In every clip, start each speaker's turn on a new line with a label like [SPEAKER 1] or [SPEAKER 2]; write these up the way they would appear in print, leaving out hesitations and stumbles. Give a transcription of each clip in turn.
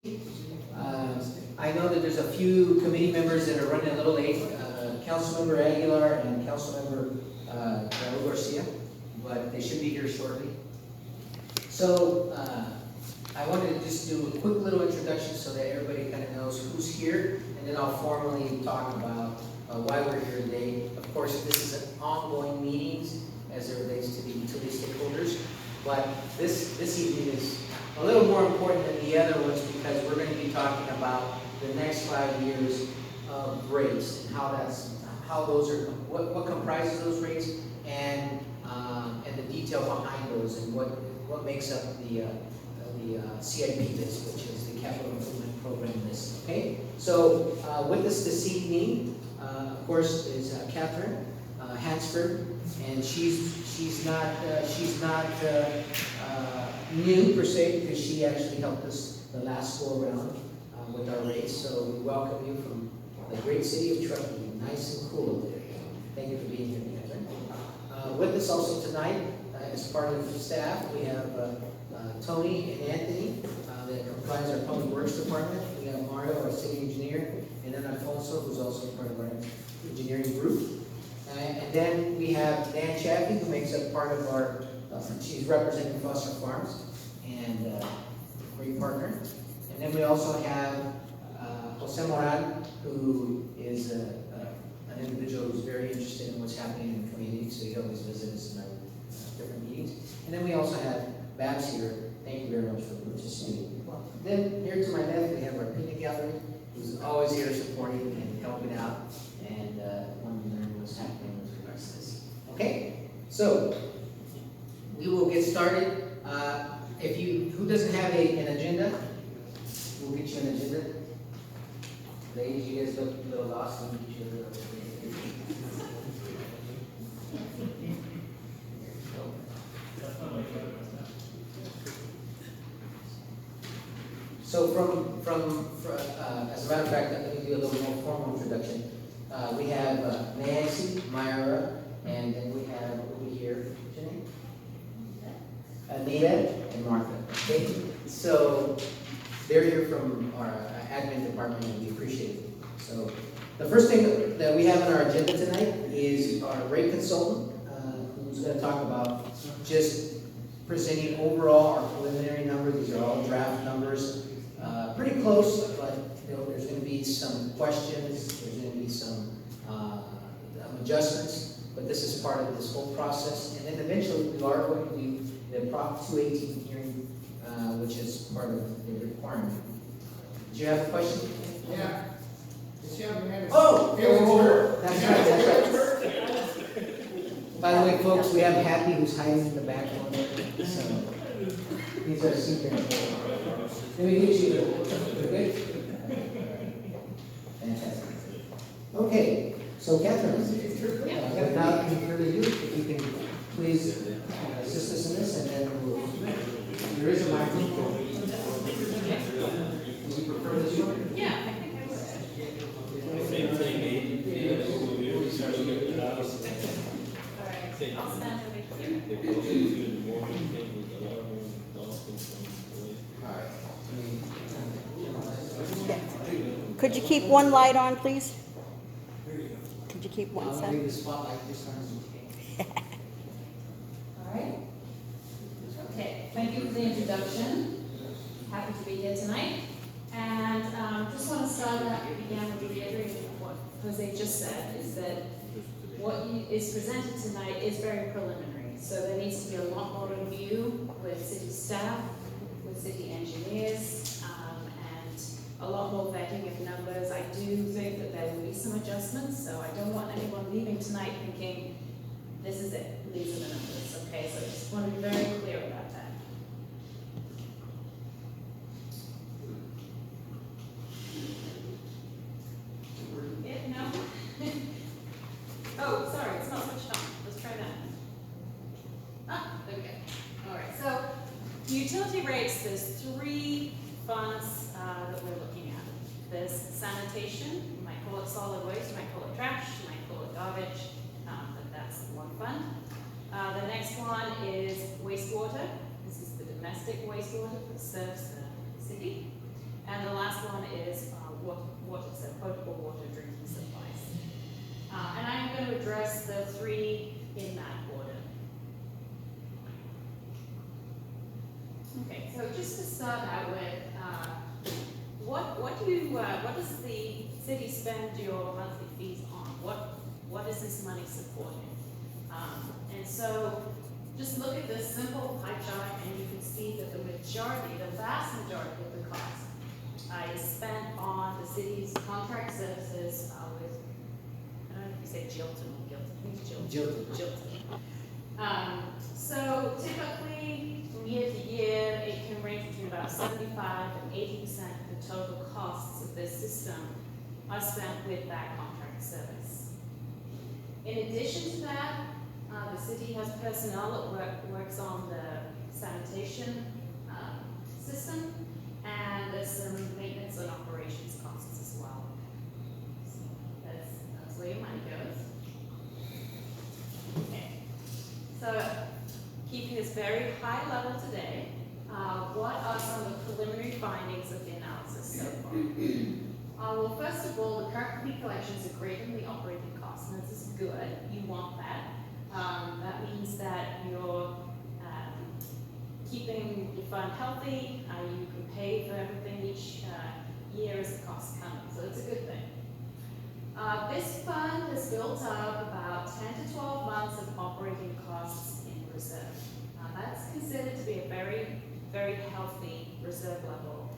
[SPEAKER 1] I know that there's a few committee members that are running a little late, Councilmember Aguilar and Councilmember Raul Garcia, but they should be here shortly. So I wanted to just do a quick little introduction so that everybody kind of knows who's here, and then I'll formally talk about why we're here today. Of course, this is an ongoing meetings as it relates to the utility stakeholders, but this evening is a little more important than the other ones because we're going to be talking about the next 5 years of rates and how those are, what comprises those rates, and the detail behind those, and what makes up the CIP list, which is the Capital Improvement Program list. Okay, so with us this evening, of course, is Catherine Hansford, and she's not new per se, because she actually helped us the last go around with our race. So we welcome you from the great city of Truckee. Nice and cool over there. Thank you for being here, Catherine. With us also tonight, as part of the staff, we have Tony and Anthony that comprise our Public Works Department. We have Mario, our city engineer, and then Alfonso, who's also part of our engineering group. And then we have Dan Chaffee, who makes up part of our, she's representing Foster Farms, and a great partner. And then we also have Jose Moran, who is an individual who's very interested in what's happening in the community, so he always visits us in our different meetings. And then we also have Babs here. Thank you very much for participating. Then here to my left, we have our picnic gallery, who's always here supporting and helping out, and wanting to learn what's happening with regards to this. Okay, so we will get started. Who doesn't have an agenda? We'll get you an agenda. Ladies, you guys look a little lost. Let me get you a little. So as a matter of fact, let me do a little more formal introduction. We have Nancy, Myra, and then we have over here, what's your name? Anita and Martha. Okay, so they're here from our admin department, and we appreciate it. So the first thing that we have on our agenda tonight is our rate consultant, who's going to talk about just presenting overall our preliminary number. These are all draft numbers. Pretty close, but there's going to be some questions, there's going to be some adjustments, but this is part of this whole process. And then eventually we are going to do the Prop 218 hearing, which is part of the requirement. Do you have a question?
[SPEAKER 2] Yeah.
[SPEAKER 1] Oh! That's right. By the way, folks, we have Happy, who's hiding in the back corner. So he's our secret. Let me get you. Okay? Fantastic. Okay, so Catherine, without any further ado, if you can please assist us in this, and then there is a microphone. Would you prefer this one?
[SPEAKER 3] Yeah, I think I would. Alright, I'll stand over here.
[SPEAKER 4] Could you keep one light on, please? Could you keep one
[SPEAKER 1] I'll
[SPEAKER 4] set?
[SPEAKER 1] leave the spotlight this time.
[SPEAKER 3] All right. Okay, thank you for the introduction. Happy to be here tonight. And just want to start out again with reiterating what Jose just said, is that what is presented tonight is very preliminary. So there needs to be a lot more review with city staff, with city engineers, and a lot more vetting of numbers. I do think that there will be some adjustments, so I don't want anyone leaving tonight thinking, this is it, these are the numbers, okay? So I just want to be very clear about that. Yeah, no? Oh, sorry, it's not switched on. Let's try that. Ah, okay. All right, so utility rates, there's three funds that we're looking at. There's sanitation, you might call it solid waste, you might call it trash, you might call it garbage, but that's one fund. The next one is wastewater. This is the domestic wastewater that serves the city. And potable water drinking supplies. And I'm going to address the three in that order. Okay, so just to start out with, what does the city spend your monthly fees on? What is this money supporting? And so just look at this simple pie chart and you can see that the vast majority of the cost is spent on the city's contract services with, I don't know if you say Jilton or Gilton. I think it's Jilton. Jilton. So typically from year to year, it can range between about 75 and 80% of the total costs of this system are spent with that contract service. In addition to that, the city has personnel that works on the sanitation system, and there's some maintenance and operations costs as well. So that's where your money goes. Okay. So keeping this very high level today, what are some of the preliminary findings of the analysis so far? Well, first of all, the current fee collections are greater than the operating costs, and this is good. You want that. That means that you're keeping your fund healthy. You can pay for everything each year as the costs come, so it's a good thing. This fund has built up about 10 to 12 months of operating costs in reserve. That's considered to be a very, very healthy reserve level.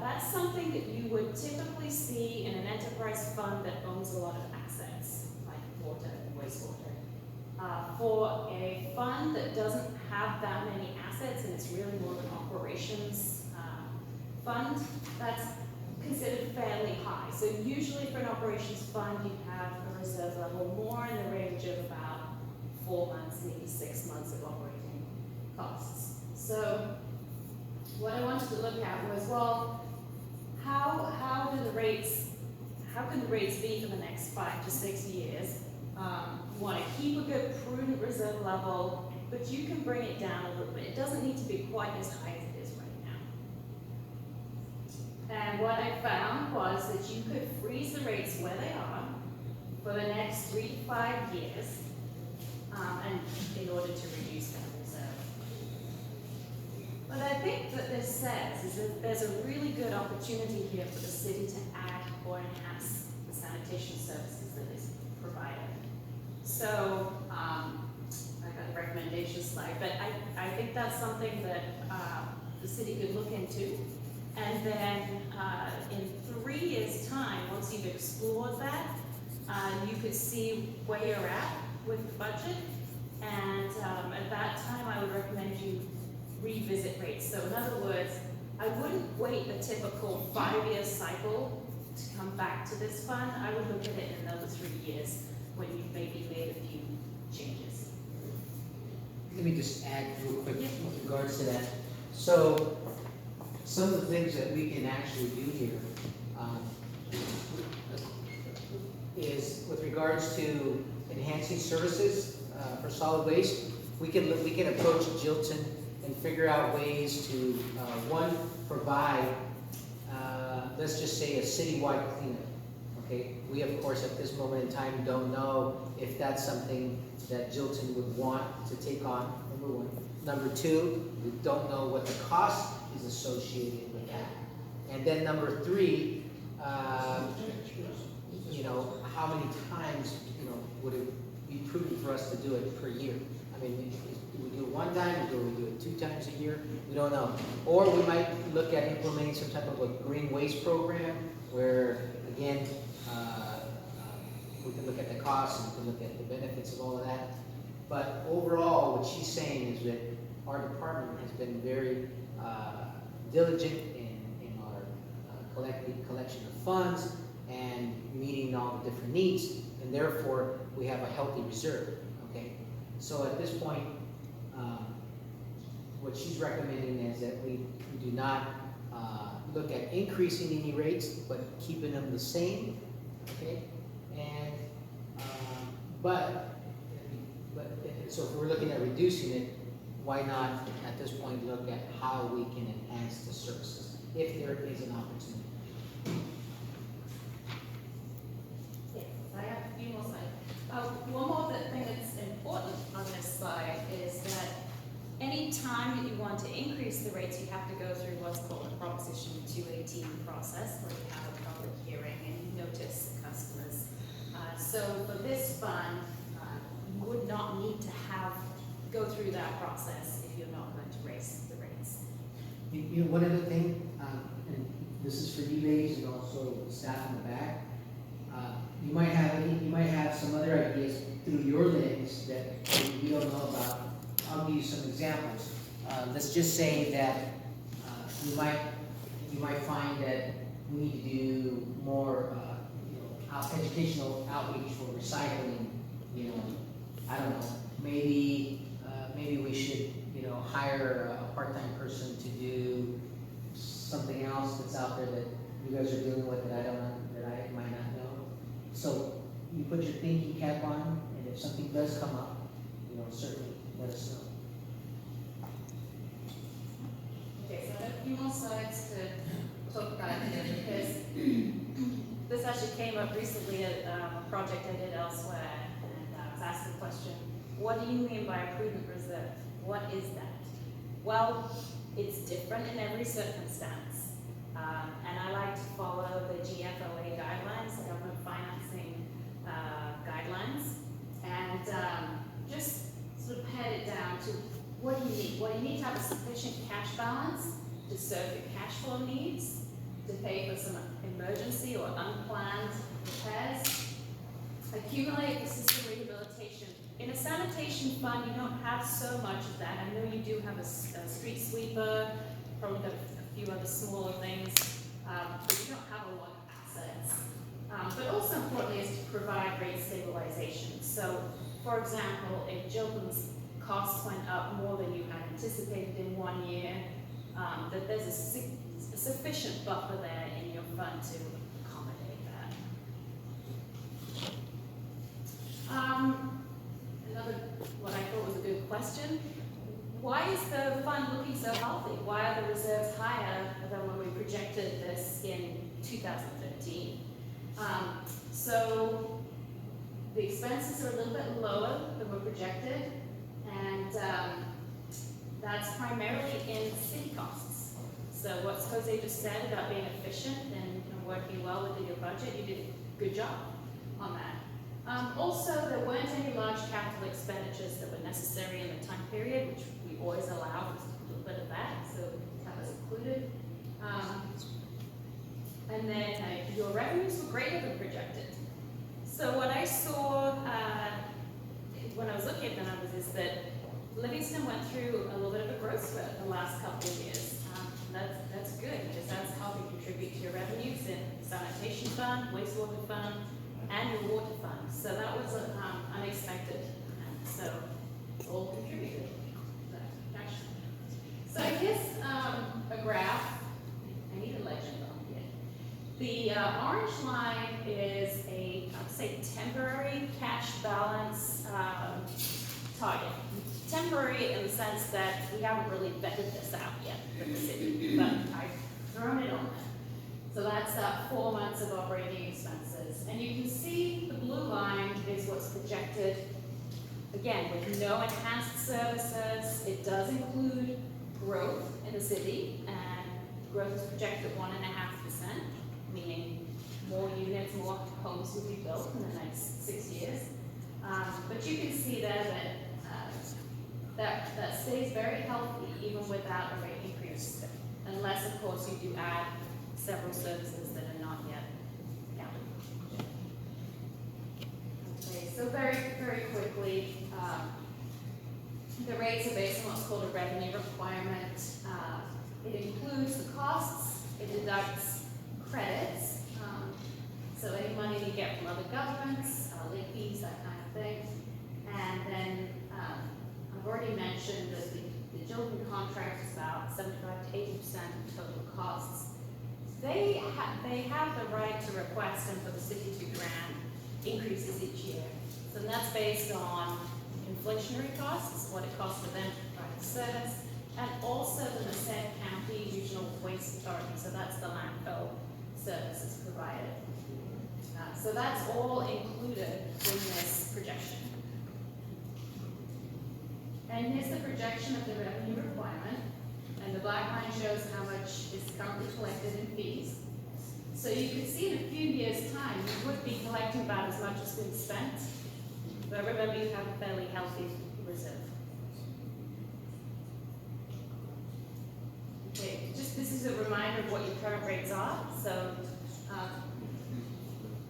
[SPEAKER 3] That's something that you would typically see in an enterprise fund that owns a lot of assets, like water and wastewater. For a fund that doesn't have that many assets and it's really more of an operations fund, that's considered fairly high. So usually for an operations fund, you have a reserve level more in the range of about 4 months, maybe 6 months of operating costs. So what I wanted to look at was, well, how can the rates be for the next 5 to 6 years? You want to keep a good prudent reserve level, but you can bring it down a little bit. It doesn't need to be quite as high as it is right now. And what I found was that you could freeze the rates where they are for the next 3 to 5 years, and in order to reduce that reserve. What I think that this says is that there's a really good opportunity here for the city to add or enhance the sanitation services that is provided. So, I got the recommendation slide, but I think that's something that the city could look into. And then in 3 years' time, once you've explored that, you could see where you're at with the budget. And at that time, I would recommend you revisit rates. So in other words, I wouldn't wait a typical 5-year cycle to come back to this fund. I would look at it in another 3 years when you've maybe made a few changes.
[SPEAKER 1] Let me just add real quick with regards to that. So, some of the things that we can actually do here is with regards to enhancing services for solid waste. We can approach Jilton and figure out ways to one, provide let's just say a citywide cleanup. Okay, we of course at this moment in time don't know if that's something that Jilton would want to take on, number one. Number two, we don't know what the cost is associated with that. And then number three, how many times, would it be prudent for us to do it per year? I mean, do we do it 1 time, or do we do it 2 times a year? We don't know. Or we might look at implementing some type of a green waste program where, again, we can look at the costs and we can look at the benefits of all of that. But overall, what she's saying is that our department has been very diligent in our collection of funds and meeting all the different needs, and therefore we have a healthy reserve. Okay, so at this point, what she's recommending is that we do not look at increasing any rates, but keeping them the same. Okay, and so if we're looking at reducing it, why not at this point look at how we can enhance the services if there is an opportunity?
[SPEAKER 3] want to increase the rates, you have to go through what's called a Proposition 218 process, where you have a public hearing and you notice customers. So for this fund, you would not need to go through that process if you're not going to raise the rates.
[SPEAKER 1] You know, one other thing, and this is for you ladies and also staff in the back, you might have some other ideas through your lens that we don't know about. I'll give you some examples. Let's just say that you might find that we need to do more educational outreach for recycling. You know, I don't know. Maybe we should hire a part-time person to do something else that's out there that you guys are dealing with that I might not know. So you put your thinking cap on, and if something does come up, certainly let us know.
[SPEAKER 3] Okay, so I have a few more slides to talk about here, because this actually came up recently at a project I did elsewhere, and I was asked the question, what do you mean by a prudent reserve? What is that? Well, it's different in every circumstance, and I like to follow the GFOA guidelines, the government financing guidelines, and just sort of pare it down to what do you need? Well, you need to have a sufficient cash balance to serve your cash flow needs, to pay for some emergency or unplanned repairs, accumulate the system rehabilitation. In a sanitation fund, you don't have so much of that. I know you do have a street sweeper, probably a few other smaller things, but you don't have a lot of assets. But also importantly is to provide rate stabilization. So, for example, if Jilton's costs went up more than you had anticipated in 1 year, that there's a sufficient buffer there in your fund to accommodate that. Another, what I thought was a good question, why is the fund looking so healthy? Why are the reserves higher than when we projected this in 2013? So the expenses are a little bit lower than were projected, and that's primarily in city costs. So what Jose just said about being efficient and working well within your budget, you did a good job on that. Also, there weren't any large capital expenditures that were necessary in the time period, which we always allow just a little bit of that, so that was included. And then your revenues were greater than projected. So what I saw when I was looking at the numbers is that Livingston went through a little bit of a growth spurt the last couple of years. That's good, because that's helping contribute to your revenues in sanitation fund, wastewater fund, and your water fund. So that was unexpected, and so it all contributed to that action. So here's a graph. I need a legend on here. The orange line is a, I'd say, temporary cash balance target. Temporary in the sense that we haven't really vetted this out yet for the city, but I've thrown it on there. So that's 4 months of operating expenses. And you can see the blue line is what's projected, again, with no enhanced services. It does include growth in the city, and growth is projected at 1.5%, meaning more units, more homes will be built in the next 6 years. But you can see there that that stays very healthy even without a rate increase, unless, of course, you do add several services that are not yet counted. Okay, so very, very quickly, the rates are based on what's called a revenue requirement. It includes the costs, it deducts credits, so any money you get from other governments, late fees, that kind of thing. And then I've already mentioned that the Jilton contract is about 75 to 80% of total costs. They have the right to request and for the city to grant increases each year. So that's based on inflationary costs, what it costs for them to provide the service, and also the Merced County Regional Waste Authority, so that's the landfill services provided. So that's all included in this projection. And here's the projection of the revenue requirement. and the black line shows how much is currently collected in fees. So you could see in a few years' time, you would be collecting about as much as we've spent, but remember you have a fairly healthy reserve. Okay, just this is a reminder of what your current rates are. So,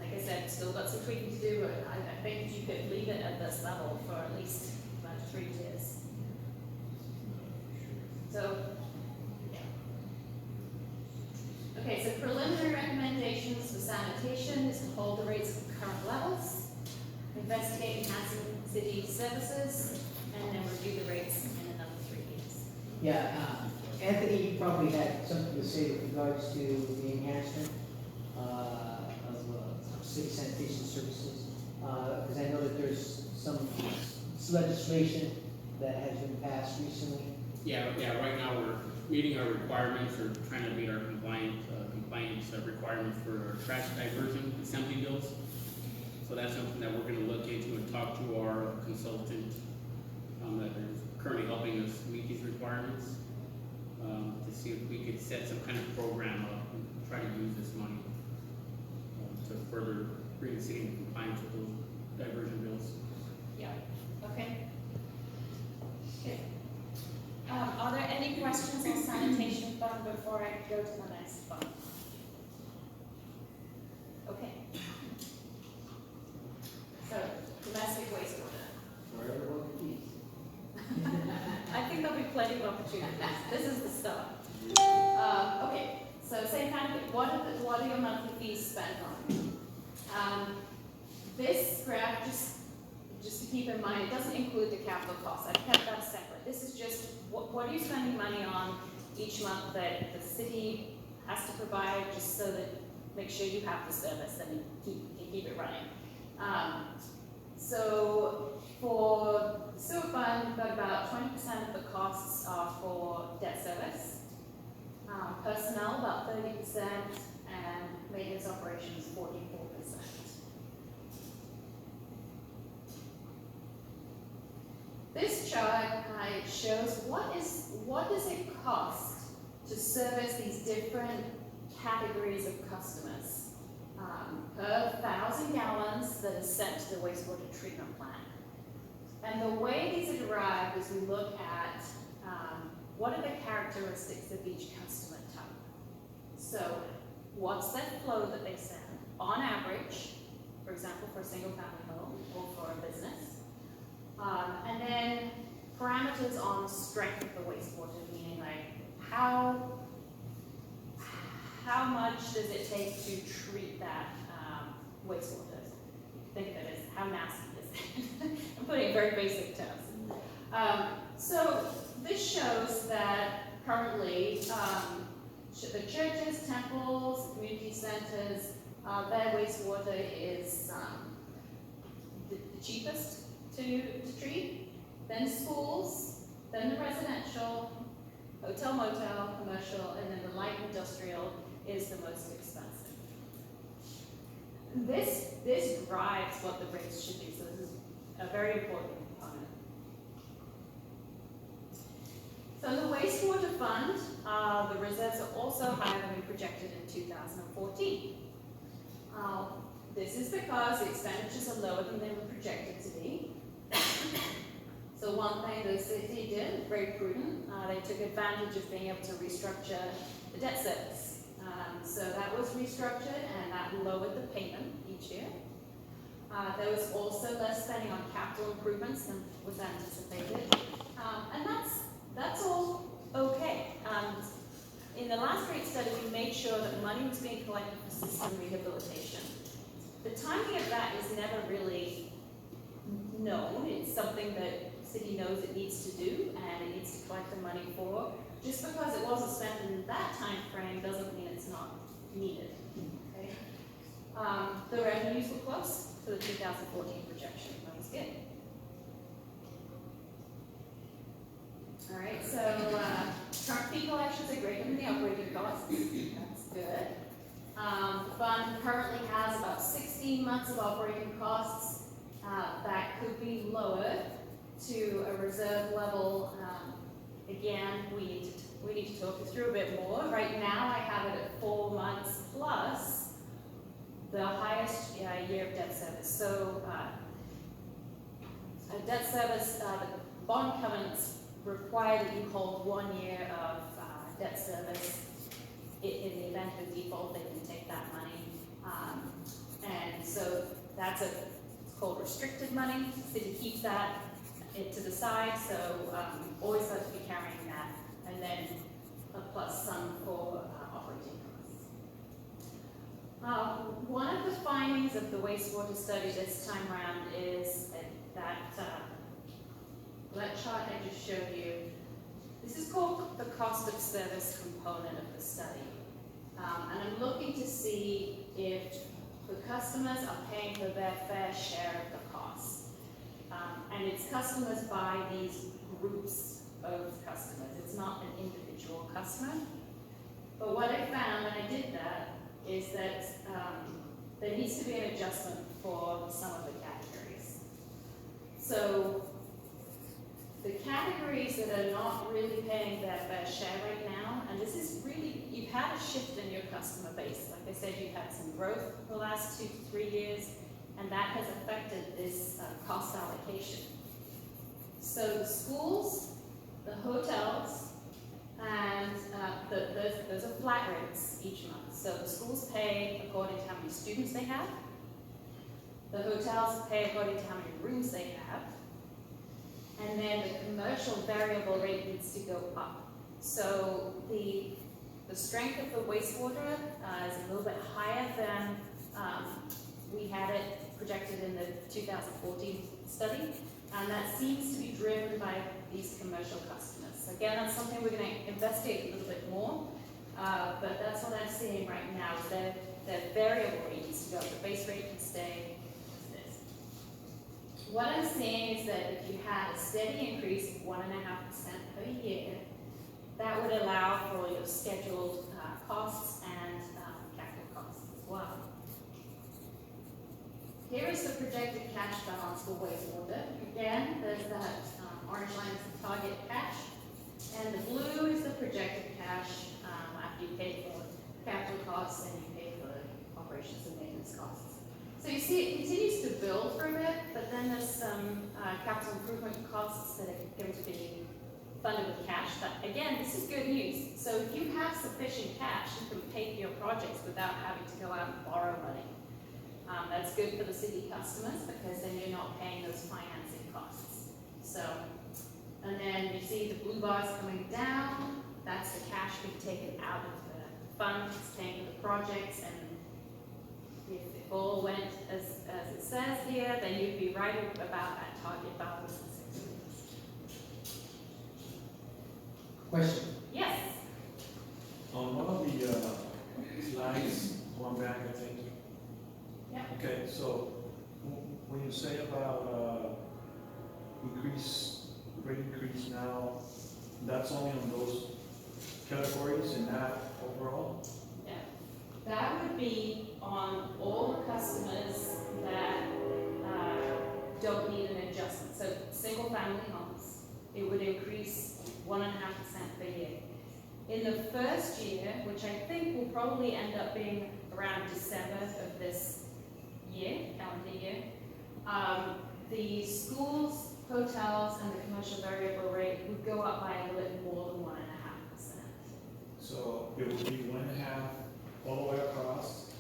[SPEAKER 3] like I said, still got some tweaking to do, but I think you could leave it at this level for at least about 3 years. So, yeah. Okay, so preliminary recommendations for sanitation is to hold the rates at current levels, investigate enhancing city services, and then review the rates in another 3 years.
[SPEAKER 1] Yeah, Anthony, you probably had something to say with regards to the enhancement of city sanitation services. Because I know that there's some legislation that has been passed recently.
[SPEAKER 2] Yeah, right now we're meeting our requirements, or trying to meet our compliance requirements for our trash diversion assembly bills. So that's something that we're gonna look into and talk to our consultant that is currently helping us meet these requirements, to see if we could set some kind of program up and try to use this money to further bring the city into compliance with those diversion bills.
[SPEAKER 3] Yeah, okay. Okay. Are there any questions on sanitation fund before I go to the next fund? Okay. So, domestic wastewater.
[SPEAKER 1] For everyone to eat.
[SPEAKER 3] I think there'll be plenty of opportunities. This is the start. Okay, so same kind of thing. What are your monthly fees spent on? This graph, just to keep in mind, it doesn't include the capital costs. I've kept that separate. This is just what are you spending money on each month that the city has to provide, just so that make sure you have the service and you keep it running. So for the sewer fund, we've got about 20% of the costs are for debt service, personnel about 30%, and maintenance operations 44%. This chart shows what does it cost to service these different categories of customers per 1,000 gallons that is sent to the wastewater treatment plant. And the way these are derived is we look at what are the characteristics of each customer type. So what's that flow that they send on average, for example, for a single family home or for a business. And then parameters on strength of the wastewater, meaning like how much does it take to treat that wastewater? Think of it as how nasty is it? I'm putting it in very basic terms. So this shows that currently the churches, temples, community centers, their wastewater is the cheapest to treat, then schools, then the residential, hotel, motel, commercial, and then the light industrial is the most expensive. This drives what the rates should be, so this is a very important component. So in the wastewater fund, the reserves are also higher than we projected in 2014. This is because the expenditures are lower than they were projected to be. So one thing the city did, very prudent, they took advantage of being able to restructure the debt service. So that was restructured and that lowered the payment each year. There was also less spending on capital improvements than was anticipated. And that's all okay. In the last rate study, we made sure that money was being collected for system rehabilitation. The timing of that is never really known. It's something that the city knows it needs to do and it needs to collect the money for. Just because it wasn't spent in that time frame doesn't mean it's not needed. Okay? The revenues were close to the 2014 projection. That was good. All right, so current fee collections are greater than the operating costs. That's good. The fund currently has about 16 months of operating costs. That could be lowered to a reserve level. Again, we need to we need to talk it through a bit more. Right now, I have it at 4 months plus the highest year of debt service. So, a debt service, the bond covenants require that you hold 1 year of debt service. In the event of default, they can take that money. And so that's it's called restricted money. City keeps that to the side, so always got to be carrying that. And then plus some for operating costs. One of the findings of the wastewater study this time around is that chart I just showed you. This is called the cost of service component of the study. And I'm looking to see if the customers are paying for their fair share of the costs. And it's customers by these groups of customers. It's not an individual customer. But what I found when I did that is that there needs to be an adjustment for some of the categories. So the categories that are not really paying their fair share right now, and this is really, you've had a shift in your customer base. Like I said, you've had some growth the last 2 to 3 years, and that has affected this cost allocation. So the schools, the hotels, and those are flat rates each month. So the schools pay according to how many students they have. The hotels pay according to how many rooms they have. And then the commercial variable rate needs to go up. So the strength of the wastewater is a little bit higher than we had it projected in the 2014 study. And that seems to be driven by these commercial customers. Again, that's something we're going to investigate a little bit more. But that's what I'm seeing right now. The variable rate needs to go up. The base rate can stay as this. What I'm seeing is that if you had a steady increase of 1.5% per year, that would allow for your scheduled costs and capital costs as well. Here is the projected cash balance for wastewater. Again, there's that orange line is the target cash, and the blue is the projected cash after you pay for capital costs and you pay for operations and maintenance costs. So you see it continues to build for a bit, but then there's some capital improvement costs that are going to be funded with cash. But again, this is good news. So if you have sufficient cash, you can pay for your projects without having to go out and borrow money. That's good for the city customers because then you're not paying those financing costs. So, and then you see the blue bars coming down. That's the cash being taken out of the fund, it's paying for the projects, and if it all went as it says here, then you'd be right about that target balance in 6 months.
[SPEAKER 1] Question?
[SPEAKER 3] Yes.
[SPEAKER 5] On one of the slides, one back, I think.
[SPEAKER 3] Yeah.
[SPEAKER 5] Okay, so when you say about rate increase now, that's only on those categories and not overall?
[SPEAKER 3] Yeah. That would be on all the customers that don't need an adjustment. So single family homes, it would increase 1.5% per year. In the first year, which I think will probably end up being around December of this year, calendar year, the schools, hotels, and the commercial variable rate would go up by a little bit more than 1.5%.
[SPEAKER 5] So it would be 1.5 all the way across,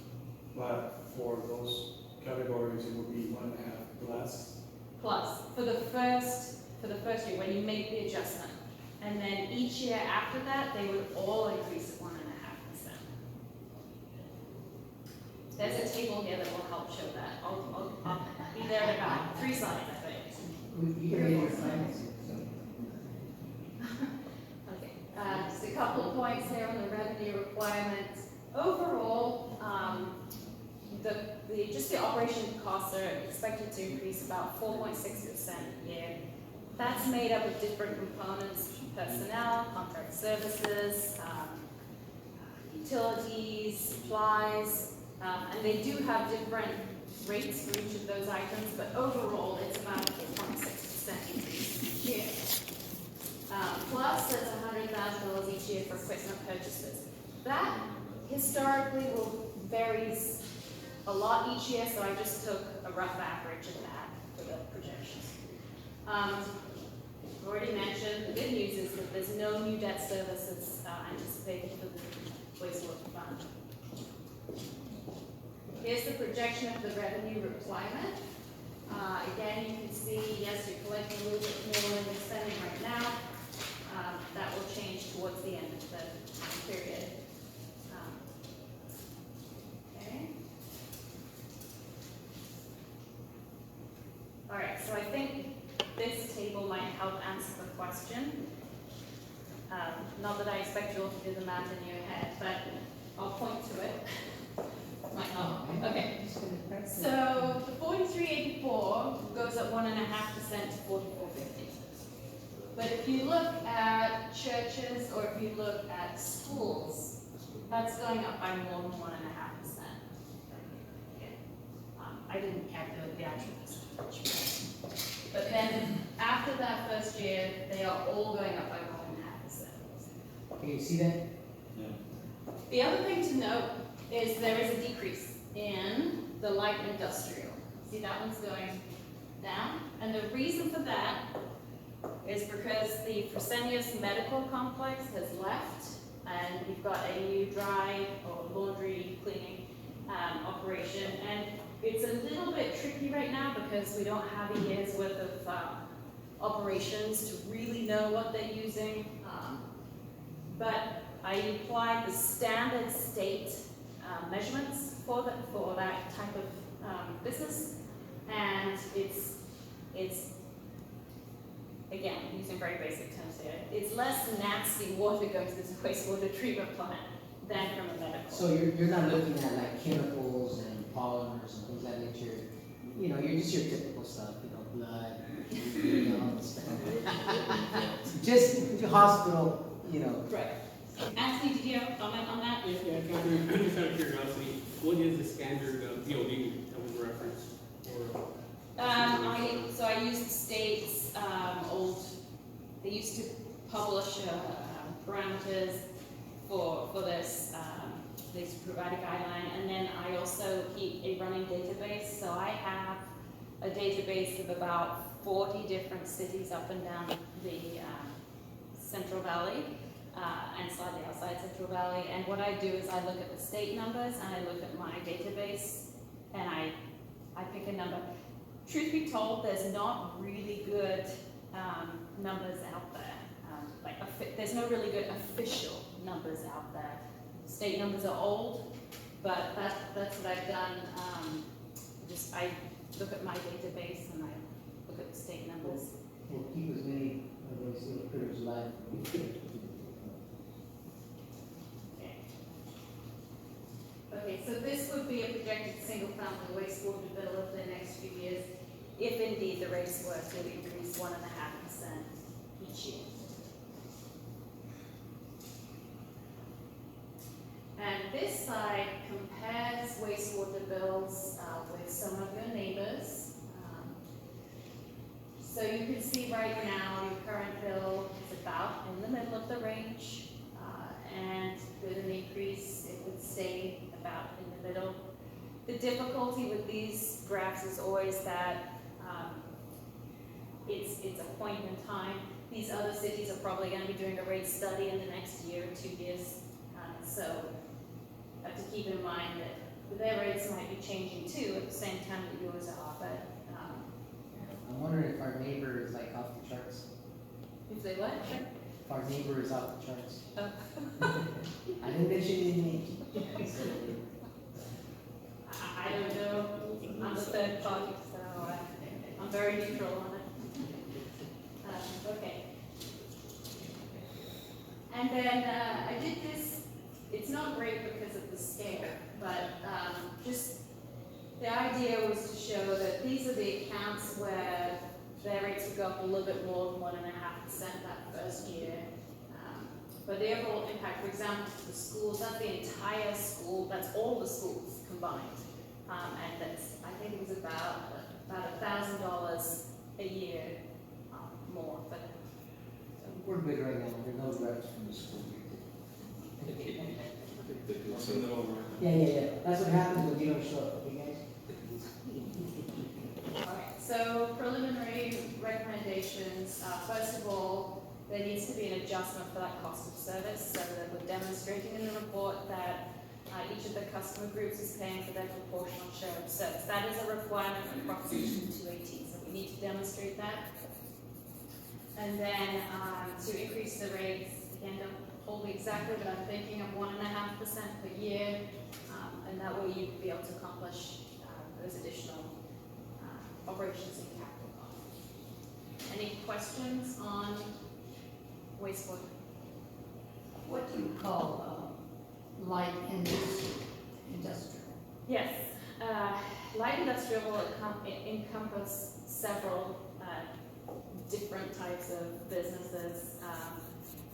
[SPEAKER 5] but for those categories, it would be 1.5 plus.
[SPEAKER 3] Plus, for the first year, when you make the adjustment. And then each year after that, they would all increase at 1.5%. There's a table here that will help show that. I'll be there in about 3 slides, I think.
[SPEAKER 1] You can read your financing.
[SPEAKER 3] Okay, just a couple of points there on the revenue requirements. Overall, just the operation costs are expected to increase about 4.6% a year. That's made up of different components: personnel, contract services, utilities, supplies, and they do have different rates for each of those items, but overall it's about a 4.6% increase each year. Plus, there's $100,000 each year for equipment purchases. That historically varies a lot each year, so I just took a rough average of that for the projections. I've already mentioned, the good news is that there's no new debt services anticipated for the wastewater fund. Here's the projection of the revenue requirement. Again, you can see, yes, you're collecting a little bit more than you're spending right now. That will change towards the end of the time period. Okay. All right, so I think this table might help answer the question. Not that I expect you all to do the math in your head, but I'll point to it. Might help. Okay. So the 4384 goes up 1.5% to 4450. But if you look at churches or if you look at schools, that's going up by more than 1.5%. Okay. I didn't calculate the actual percentage. But then after that first year, they are all going up by 1.5%.
[SPEAKER 1] Can you see that?
[SPEAKER 3] The other thing to note is there is a decrease in the light industrial. See, that one's going down. And the reason for that is because the Fresenius Medical Complex has left, and we've got a new dry or laundry cleaning operation. And it's a little bit tricky right now because we don't have a year's worth of operations to really know what they're using. But I applied the standard state measurements for that type of business, and it's again, using very basic terms here, it's less nasty water going to this wastewater treatment plant than from a medical.
[SPEAKER 1] So you're not looking at like chemicals and polymers and things of that nature. You know, you're just your typical stuff, you know, blood, you know, stuff. Just hospital, you know.
[SPEAKER 3] Right. Anthony, did you have a comment on that?
[SPEAKER 2] Yeah, Catherine, just out of curiosity, what is the standard DOD that was referenced?
[SPEAKER 3] So I used the state's they used to publish parameters for this. They used to provide a guideline, and then I also keep a running database. So I have a database of about 40 different cities up and down the Central Valley. And slightly outside Central Valley. And what I do is I look at the state numbers and I look at my database and I pick a number. Truth be told, there's not really good numbers out there. There's no really good official numbers out there. State numbers are old, but that's what I've done. I look at my database and I look at the state numbers.
[SPEAKER 1] We'll keep as many of those little critters alive.
[SPEAKER 3] Okay, so this would be a projected single-family wastewater bill over the next few years, if indeed the rates were to increase 1.5% each year. And this side compares wastewater bills with some of your neighbors. So you can see right now your current bill is about in the middle of the range, and with an increase it would stay about in the middle. The difficulty with these graphs is always that it's a point in time. These other cities are probably going to be doing a rate study in the next year or 2 years, so you have to keep in mind that their rates might be changing too at the same time that yours are. But
[SPEAKER 1] I'm wondering if our neighbor is like off the charts.
[SPEAKER 3] if they what?
[SPEAKER 1] If our neighbor is off the charts.
[SPEAKER 3] Oh.
[SPEAKER 1] I didn't mention any names.
[SPEAKER 3] I don't know. I'm the third party, so I'm very neutral on it. Okay. And then I did this. It's not great because of the scale, but just the idea was to show that these are the accounts where their rates would go up a little bit more than 1.5% that first year. But the overall impact, for example, to the schools, that's the entire school, that's all the schools combined. And that's, I think it was about $1,000 a year more for them. So
[SPEAKER 1] we're good right now, there are no reps from the school.
[SPEAKER 6] Send it over.
[SPEAKER 1] Yeah, that's what happens when you don't show up, okay guys?
[SPEAKER 3] Okay, so preliminary recommendations, first of all, there needs to be an adjustment for that cost of service, so that we're demonstrating in the report that each of the customer groups is paying for their proportional share of service. That is a requirement of Proposition 218, so we need to demonstrate that. And then to increase the rates, again, don't hold me exactly, but I'm thinking of 1.5% per year, and that way you'd be able to accomplish those additional operations and capital costs. Any questions on wastewater?
[SPEAKER 7] What do you call light industrial?
[SPEAKER 3] Yes, light industrial will encompass several different types of businesses.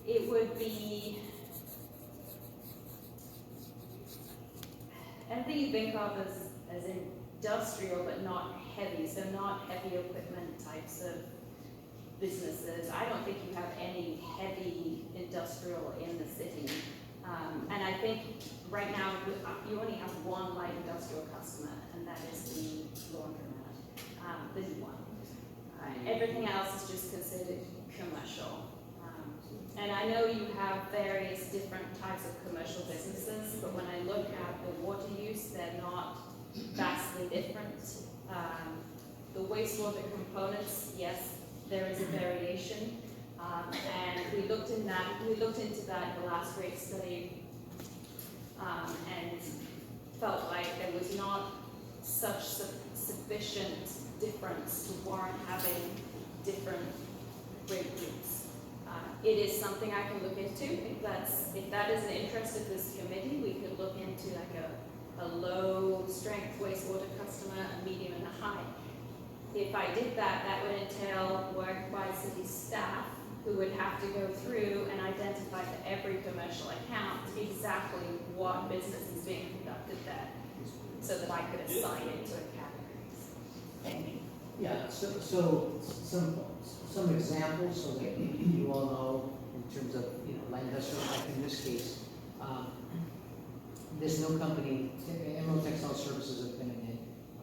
[SPEAKER 3] It would be anything you think of as industrial but not heavy, so not heavy equipment types of businesses. I don't think you have any heavy industrial in the city. And I think right now you only have one light industrial customer, and that is the laundromat, the new one. Everything else is just considered commercial. And I know you have various different types of commercial businesses, but when I look at the water use, they're not vastly different. The wastewater components, yes, there is a variation. And we looked into that in the last rate study, and felt like there was not such sufficient difference to warrant having different rate groups. It is something I can look into. If that is an interest of this committee, we could look into like a low strength wastewater customer, a medium, and a high. If I did that, that would entail work by city staff who would have to go through and identify for every commercial account exactly what business is being conducted there, so that I could assign it to a category.
[SPEAKER 1] Yeah, so some examples so that you all know in terms of, light industrial, like in this case, this new company, Emerald Textile Services have been in it,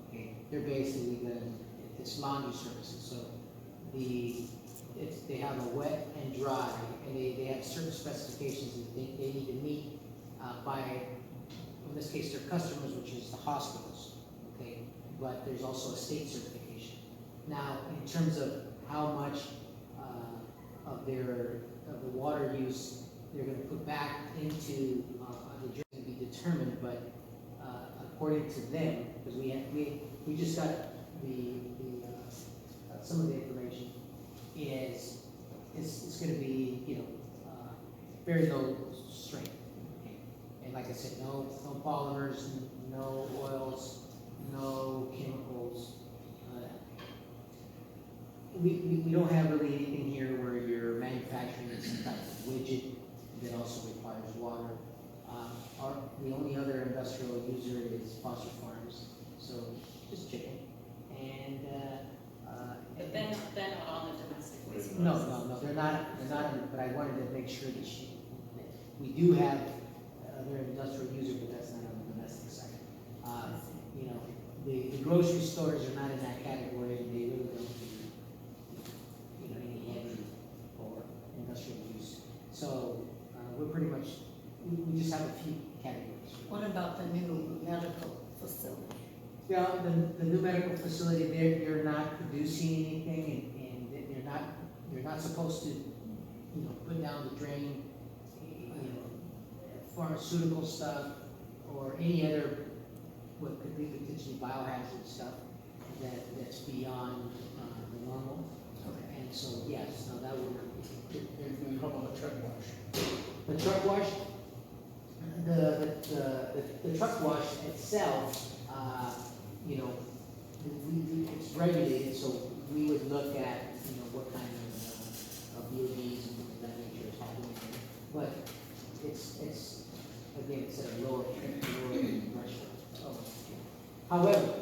[SPEAKER 1] okay, they're basically it's laundry services, so they have a wet and dry, and they have certain specifications that they need to meet by, in this case, their customers, which is the hospitals, okay, but there's also a state certification. Now, in terms of how much of the water use they're going to put back into the drink to be determined, but according to them, because we just got some of the information is it's going to be very low strength, okay? And like I said, no polymers, no oils, no chemicals. We don't have really anything here where you're manufacturing some type of widget that also requires water. The only other industrial user is Foster Farms, so just chicken. And
[SPEAKER 3] But they're not on the domestic wastewater.
[SPEAKER 1] no, they're not. But I wanted to make sure that we do have other industrial user, but that's not on the domestic side. The grocery stores are not in that category, and they really don't do any heavy or industrial use. So we're pretty much we just have a few categories.
[SPEAKER 7] What about the new medical facility?
[SPEAKER 1] Yeah, the new medical facility, they're not producing anything, and they're not supposed to, put down the drain, pharmaceutical stuff or any other what could be potentially biohazard stuff that's beyond the normal. Okay. And so yes, no, that would.
[SPEAKER 5] And how about the truck wash?
[SPEAKER 1] The truck wash, the truck wash itself, it's regulated, so we would look at, what kind of VODs and things of that nature is happening there. But it's again, it's at a lower threshold. However,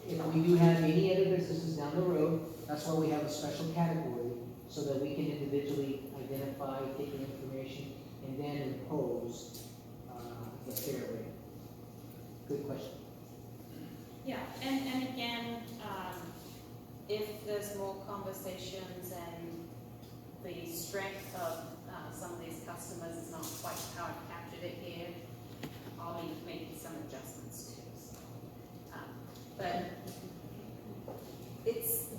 [SPEAKER 1] if we do have any other businesses down the road, that's why we have a special category so that we can individually identify, take the information, and then impose the fair rate. Good question.
[SPEAKER 3] Yeah, and again, if there's more conversations and the strength of some of these customers is not quite how I captured it here, I'll need to make some adjustments too. So, but it's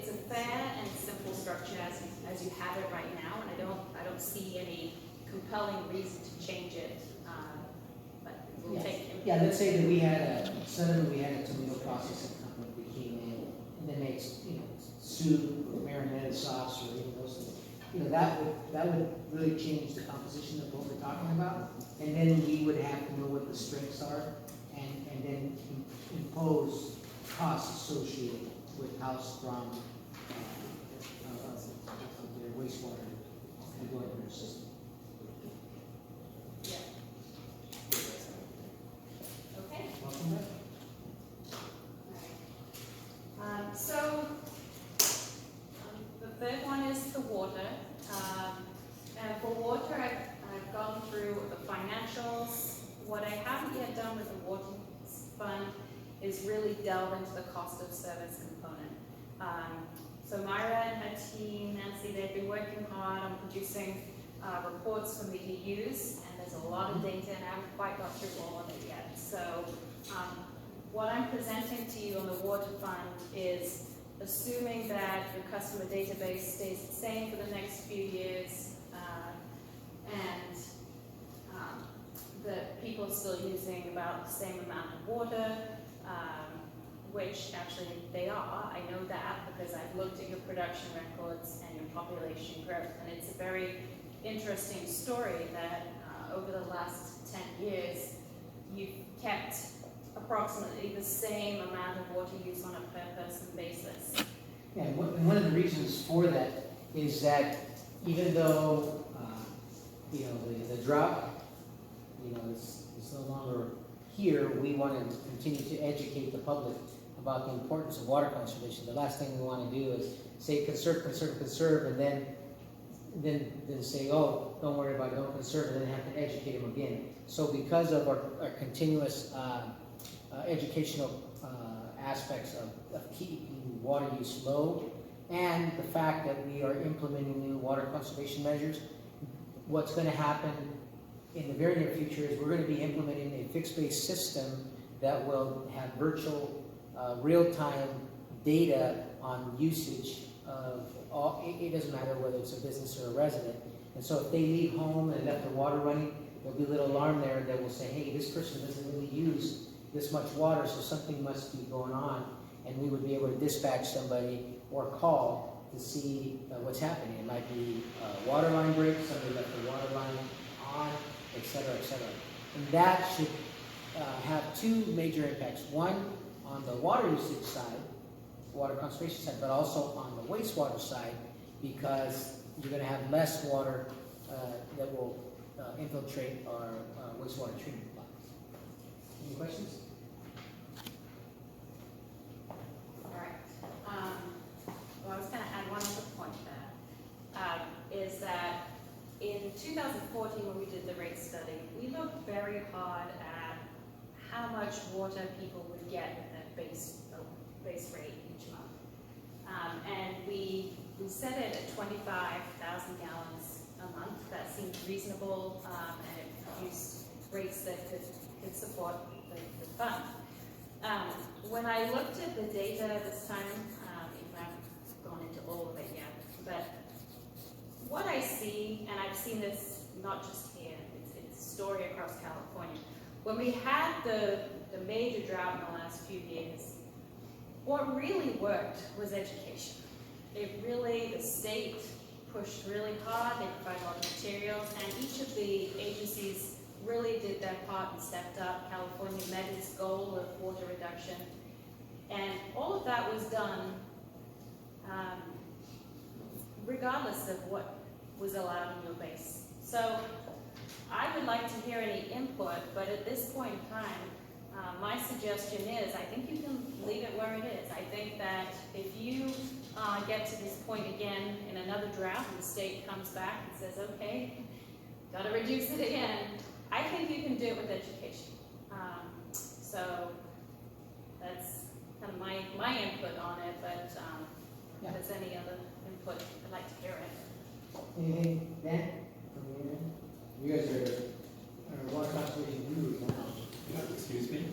[SPEAKER 3] a fair and simple structure as you have it right now, and I don't see any compelling reason to change it. But we'll
[SPEAKER 1] Yeah.
[SPEAKER 3] take.
[SPEAKER 1] Yeah, let's say that we had suddenly we had a tomato processing company that came in and then makes, soup or marinara sauce or even those things. That would really change the composition of what we're talking about. And then we would have to know what the strengths are and then impose costs associated with how strong their wastewater going through their system.
[SPEAKER 3] Yeah. Okay.
[SPEAKER 1] Welcome back.
[SPEAKER 3] The third one is the water. And for water, I've gone through the financials. What I haven't yet done with the water fund is really delve into the cost of service component. So Myra and her team, Nancy, they've been working hard on producing reports for me to use, and there's a lot of data, and I haven't quite got through all of it yet. So what I'm presenting to you on the water fund is assuming that your customer database stays the same for the next few years, and that people are still using about the same amount of water, which actually they are. I know that because I've looked at your production records and your population growth, and it's a very interesting story that over the last 10 years, you've kept approximately the same amount of water use on a per person basis.
[SPEAKER 1] Yeah, and one of the reasons for that is that even though the drought is no longer here, we want to continue to educate the public about the importance of water conservation. The last thing we want to do is say conserve, conserve, conserve, and then say, oh, don't worry about it, don't conserve, and then have to educate them again. So because of our continuous educational aspects of keeping water use low, and the fact that we are implementing new water conservation measures, what's going to happen in the very near future is we're going to be implementing a fixed-based system that will have virtual real-time data on usage of all. It doesn't matter whether it's a business or a resident. And so if they leave home and left their water running, there'll be a little alarm there that will say, hey, this person doesn't really use this much water, so something must be going on. And we would be able to dispatch somebody or call to see what's happening. It might be a water line break, somebody left the water line on, et cetera, et cetera. And that should have two major impacts. One, on the water usage side, water conservation side, but also on the wastewater side, because you're going to have less water that will infiltrate our wastewater treatment plants. Any questions?
[SPEAKER 3] All right. Well, I was going to add one other point there, is that in 2014, when we did the rate study, we looked very hard at how much water people would get at their base rate each month. And we set it at 25,000 gallons a month. That seemed reasonable, and it produced rates that could support the fund. When I looked at the data this time, I haven't gone into all of it yet, but what I see, and I've seen this not just here, it's a story across California. When we had the major drought in the last few years, what really worked was education. The state pushed really hard, they provided a lot of materials, and each of the agencies really did their part and stepped up. California met its goal of water reduction, and all of that was done regardless of what was allowed in your base. So I would like to hear any input, but at this point in time, My suggestion is, I think you can leave it where it is. I think that if you get to this point again in another draft and the state comes back and says, okay, gotta reduce it again, I think you can do it with education. So that's kind of my input on it, but if there's any other input, I'd like to hear it.
[SPEAKER 1] Anything, Dan? From your end? You guys are water conservation gurus now.
[SPEAKER 6] Excuse me?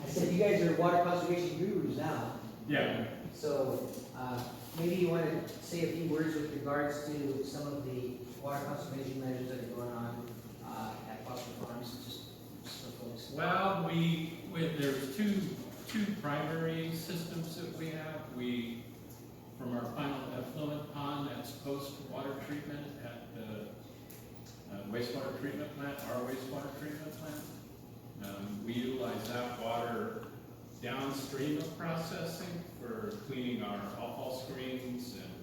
[SPEAKER 1] I said you guys are water conservation gurus now.
[SPEAKER 6] Yeah.
[SPEAKER 1] So, maybe you want to say a few words with regards to some of the water conservation measures that are going on at Foster Farms, just for folks.
[SPEAKER 6] Well, there's two primary systems that we have. From our final effluent pond, that's post-water treatment at the wastewater treatment plant, our wastewater treatment plant. We utilize that water downstream of processing for cleaning our outfall screens and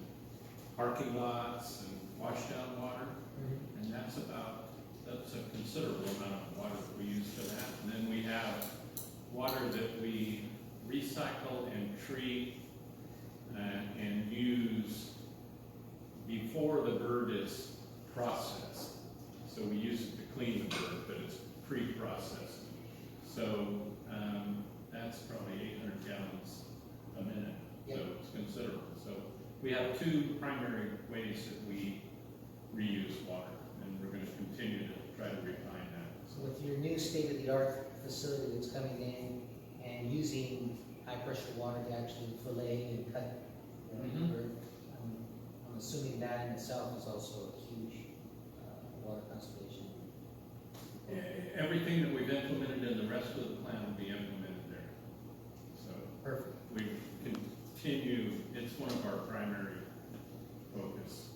[SPEAKER 6] parking lots and washdown water. And that's a considerable amount of water that we use for that. And then we have water that we recycle and treat and use before the bird is processed. So we use it to clean the bird, but it's pre-processed. So that's probably 800 gallons a minute.
[SPEAKER 1] Yep.
[SPEAKER 6] So it's considerable. So we have two primary ways that we reuse water, and we're going to continue to try to refine that.
[SPEAKER 1] So with your new state-of-the-art facility that's coming in and using high-pressure water to actually fillet and cut the bird, I'm assuming that in itself is also a huge water conservation.
[SPEAKER 6] Everything that we've implemented in the rest of the plan will be implemented there. So
[SPEAKER 1] Perfect.
[SPEAKER 6] we continue, it's one of our primary focus,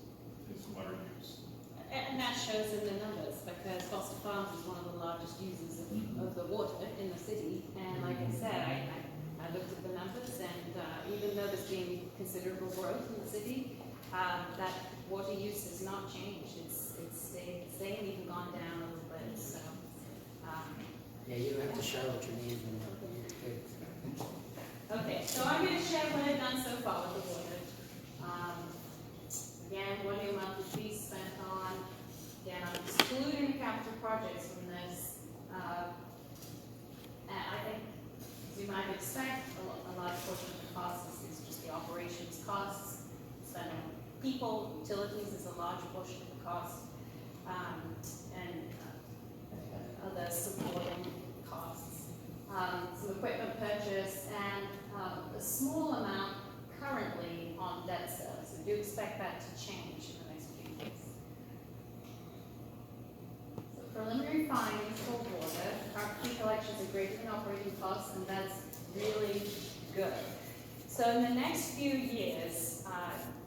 [SPEAKER 6] is water use.
[SPEAKER 3] And that shows in the numbers, because Foster Farms is one of the largest users of the water in the city. And like I said, I looked at the numbers, and even though there's been considerable growth in the city, that water use has not changed. It's staying, even gone down a little bit. So,
[SPEAKER 1] Yeah, you don't have to shout out your name.
[SPEAKER 3] okay, so I'm going to share what I've done so far with the water. Again, what the amount of fees spent on. Again, I'm excluding the capital projects from this. And I think, as you might expect, a large portion of the costs is just the operations costs. Spending on people, utilities is a large portion of the cost, and other supporting costs. Some equipment purchase, and a small amount currently on debt service. We do expect that to change in the next few years. So preliminary findings for water, our key collections are greater than operating costs, and that's really good. So in the next few years,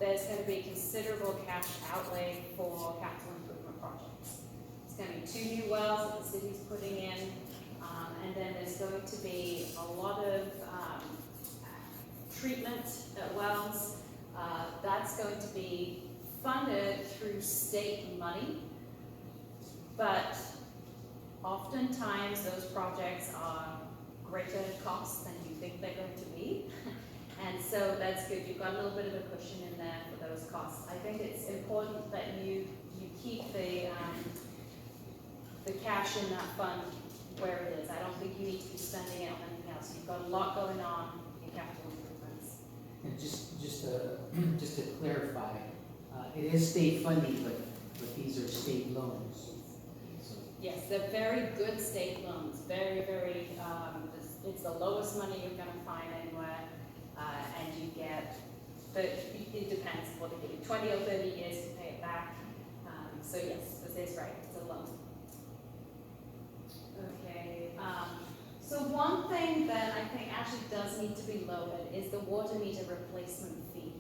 [SPEAKER 3] there's going to be considerable cash outlay for capital improvement projects. It's going to be 2 new wells that the city's putting in, and then there's going to be a lot of treatment wells. That's going to be funded through state money, but oftentimes those projects are greater costs than you think they're going to be. And so that's good. You've got a little bit of a cushion in there for those costs. I think it's important that you keep the cash in that fund where it is. I don't think you need to be spending it on anything else. You've got a lot going on in capital improvements.
[SPEAKER 1] And just to clarify, it is state funding, but these are state loans. So,
[SPEAKER 3] Yes, they're very good state loans. Very, very. It's the lowest money you're going to find anywhere, and you get. It depends what they give you, 20 or 30 years to pay it back. So yes, this is right. It's a loan. Okay. So one thing that I think actually does need to be lowered is the water meter replacement fee.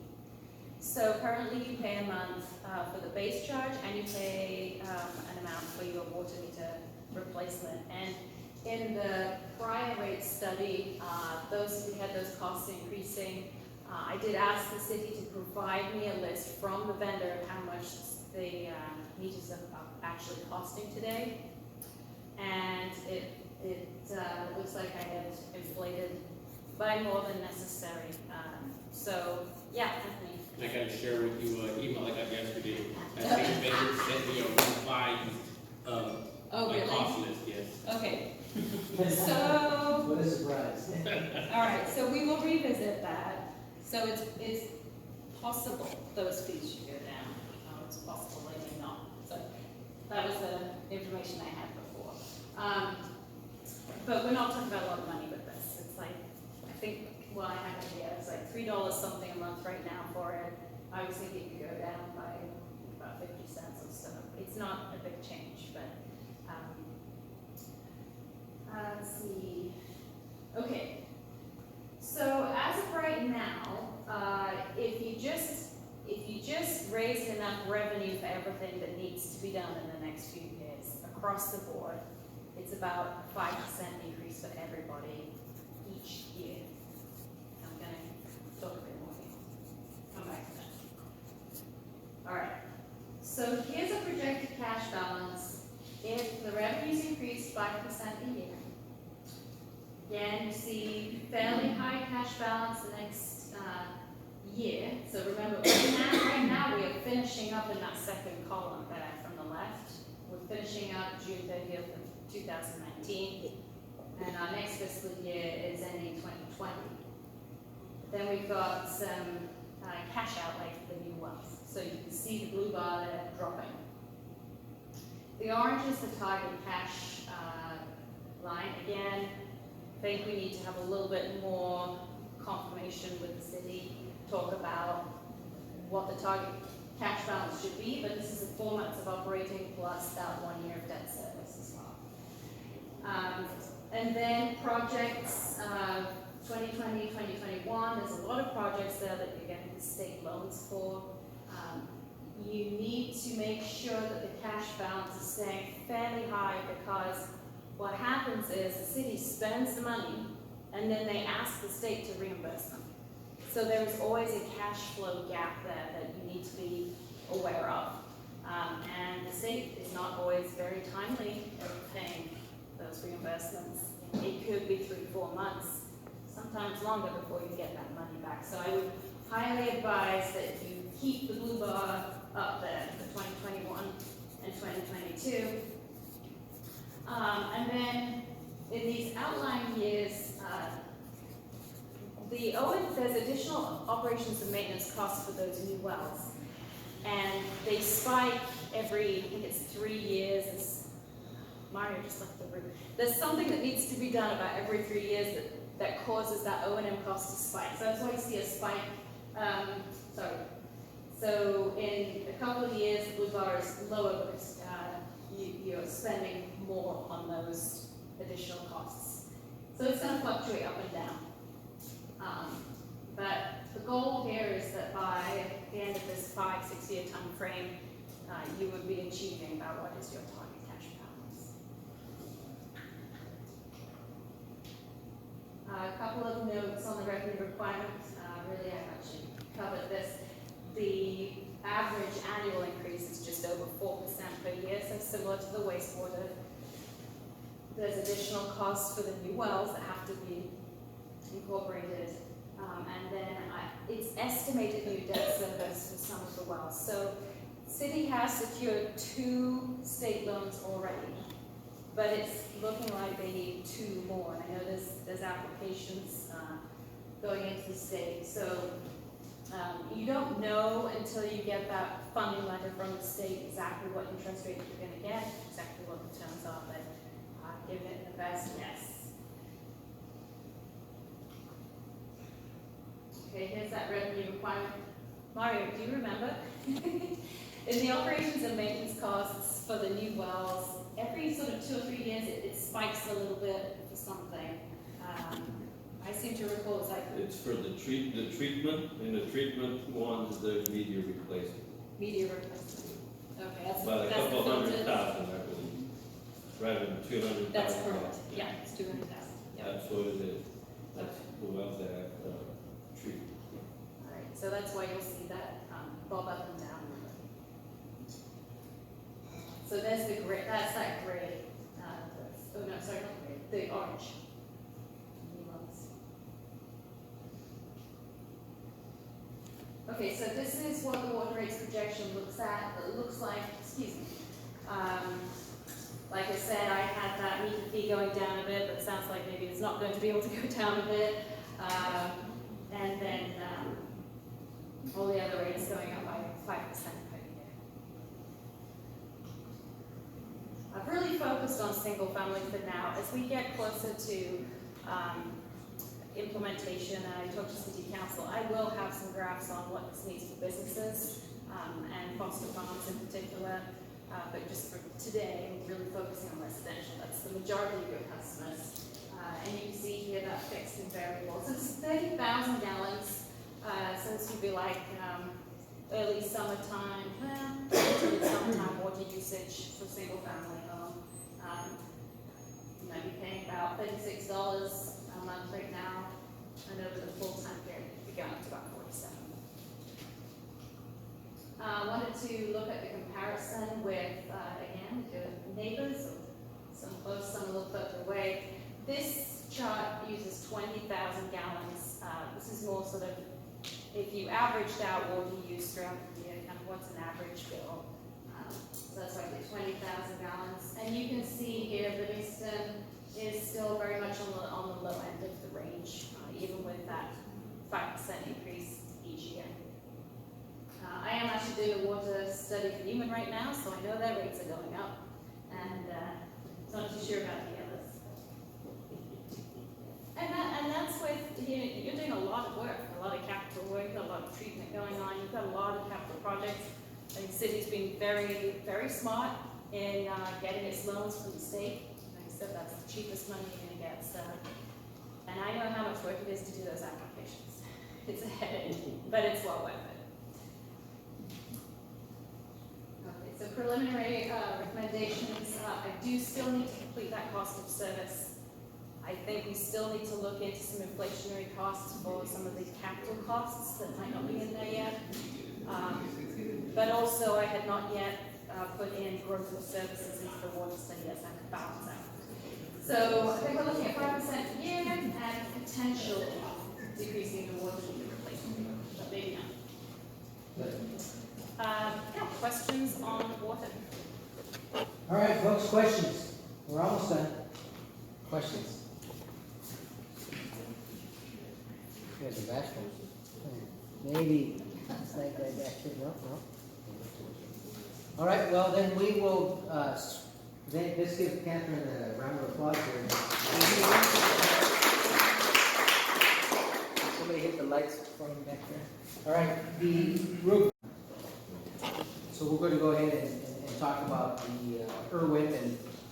[SPEAKER 3] So currently you pay a month for the base charge, and you pay an amount for your water meter replacement. And in the prior rate study, we had those costs increasing. I did ask the city to provide me a list from the vendor of how much the meters are actually costing today. And it looks like I had inflated by more than necessary. So, yeah, Anthony.
[SPEAKER 2] And I gotta share with you an email I got yesterday. I think Baker sent me a revised,
[SPEAKER 3] Oh,
[SPEAKER 2] my
[SPEAKER 3] really?
[SPEAKER 2] cost list, yes.
[SPEAKER 3] Okay. So,
[SPEAKER 1] What a surprise.
[SPEAKER 3] all right, so we will revisit that. So it's possible those fees should go down. It's possible they may not. So that was the information I had before. But we're not talking about a lot of money with this. It's like, I think, well, I have it here, it's like $3 something a month right now for it. I was thinking it could go down by about 50 cents or so. It's not a big change, but, let's see. Okay, so as of right now, if you just raised enough revenue for everything that needs to be done in the next few years across the board, it's about a 5% increase for everybody each year. I'm gonna talk a bit more here. Come back to that. All right. So here's a projected cash balance if the revenues increase 5% a year. Again, you see fairly high cash balance the next year. So remember, right now we are finishing up in that second column there from the left. We're finishing up June 30th of 2019, and our next fiscal year is ending 2020. Then we've got some cash outlay for the new wells. So you can see the blue bar there dropping. The orange is the target cash line. Again, I think we need to have a little bit more confirmation with the city, talk about what the target cash balance should be, but this is the 4 months of operating plus that 1 year of debt service as well. And then projects, 2020, 2021, there's a lot of projects there that you're getting the state loans for. You need to make sure that the cash balance is staying fairly high, because what happens is the city spends the money and then they ask the state to reimburse them. So there is always a cash flow gap there that you need to be aware of. And the state is not always very timely at paying those reimbursements. It could be 3-4 months, sometimes longer, before you get that money back. So I would highly advise that you keep the blue bar up there for 2021 and 2022. And then in these outlying years, there's additional operations and maintenance costs for those new wells. And they spike every, I think it's 3 years. Mario just left the room. There's something that needs to be done about every 3 years that causes that O&M cost to spike. So that's why you see a spike. So in a couple of years, the blue bar is lower because you're spending more on those additional costs. So it's going to fluctuate up and down. But the goal here is that by the end of this 5-6 year time frame, you would be achieving about what is your target cash balance. A couple of notes on the revenue requirements. Really, I've actually covered this. The average annual increase is just over 4% per year, so similar to the wastewater. There's additional costs for the new wells that have to be incorporated. And then it's estimated new debt service for some of the wells. So city has secured 2 state loans already, but it's looking like they need 2 more. And I know there's applications going into the state. So you don't know until you get that funding letter from the state exactly what interest rate you're going to get, exactly what the terms are, but give it the best guess. Okay, here's that revenue requirement. Mario, do you remember? In the operations and maintenance costs for the new wells, every sort of 2 or 3 years it spikes a little bit for something. I seem to recall it's like...
[SPEAKER 8] It's for the treatment, and the treatment one is the media replacement.
[SPEAKER 3] Media replacement. Okay, that's
[SPEAKER 8] About a
[SPEAKER 3] the
[SPEAKER 8] couple
[SPEAKER 3] filters.
[SPEAKER 8] 100,000, I believe, rather than 200,000.
[SPEAKER 3] That's correct. Yeah, it's 200,000. Yep.
[SPEAKER 8] That's what it is. That's the wells that have treatment.
[SPEAKER 3] All right, so that's why you'll see that bob up and down. So there's the gray. That's that gray. Oh no, sorry, not gray. the orange. Okay, so this is what the water rates projection looks like, excuse me. Like I said, I had that meter fee going down a bit, but it sounds like maybe it's not going to be able to go down a bit. And then all the other rates going up by 5% per year. I've really focused on single family for now. As we get closer to implementation, and I talked to City Council, I will have some graphs on what this means for businesses and foster farms in particular. But just for today, we're really focusing on residential. That's the majority of your customers. And you can see here that fixed and variable. So it's 30,000 gallons. So this would be like early summertime, early summertime water usage for single family home. You might be paying about $36 a month right now, and over the full time period, you'd be going up to about 47. Wanted to look at the comparison with, again, your neighbors, some close, some a little further away. This chart uses 20,000 gallons. This is more sort of, if you averaged out water use throughout the year, kind of what's an average bill. So that's why I did 20,000 gallons. And you can see here, Livingston is still very much on the low end of the range, even with that 5% increase each year. I am actually doing a water study for Newman right now, so I know their rates are going up, and not too sure about the others. And that's with, you're doing a lot of work, a lot of capital work, a lot of treatment going on. You've got a lot of capital projects. I think the city's been very, very smart in getting its loans from the state. Like I said, that's the cheapest money you're going to get. So, and I know how much work it is to do those applications. It's a headache, but it's well worth it. Okay, so preliminary recommendations. I do still need to complete that cost of service. I think we still need to look into some inflationary costs for some of these capital costs that might not be in there yet. But also I had not yet put in growth of services into the water study as I could balance out. So I think we're looking at 5% a year and potential decreasing the water replacement, but maybe not. Yeah, questions on water?
[SPEAKER 1] All right, folks, questions. We're almost done. Questions? You guys are bashful. Maybe. It's like that. No. All right, well, then we will, let's give Catherine a round of applause here. Somebody hit the lights for me back there. All right, the roof. So we're going to go ahead and talk about the IRWIP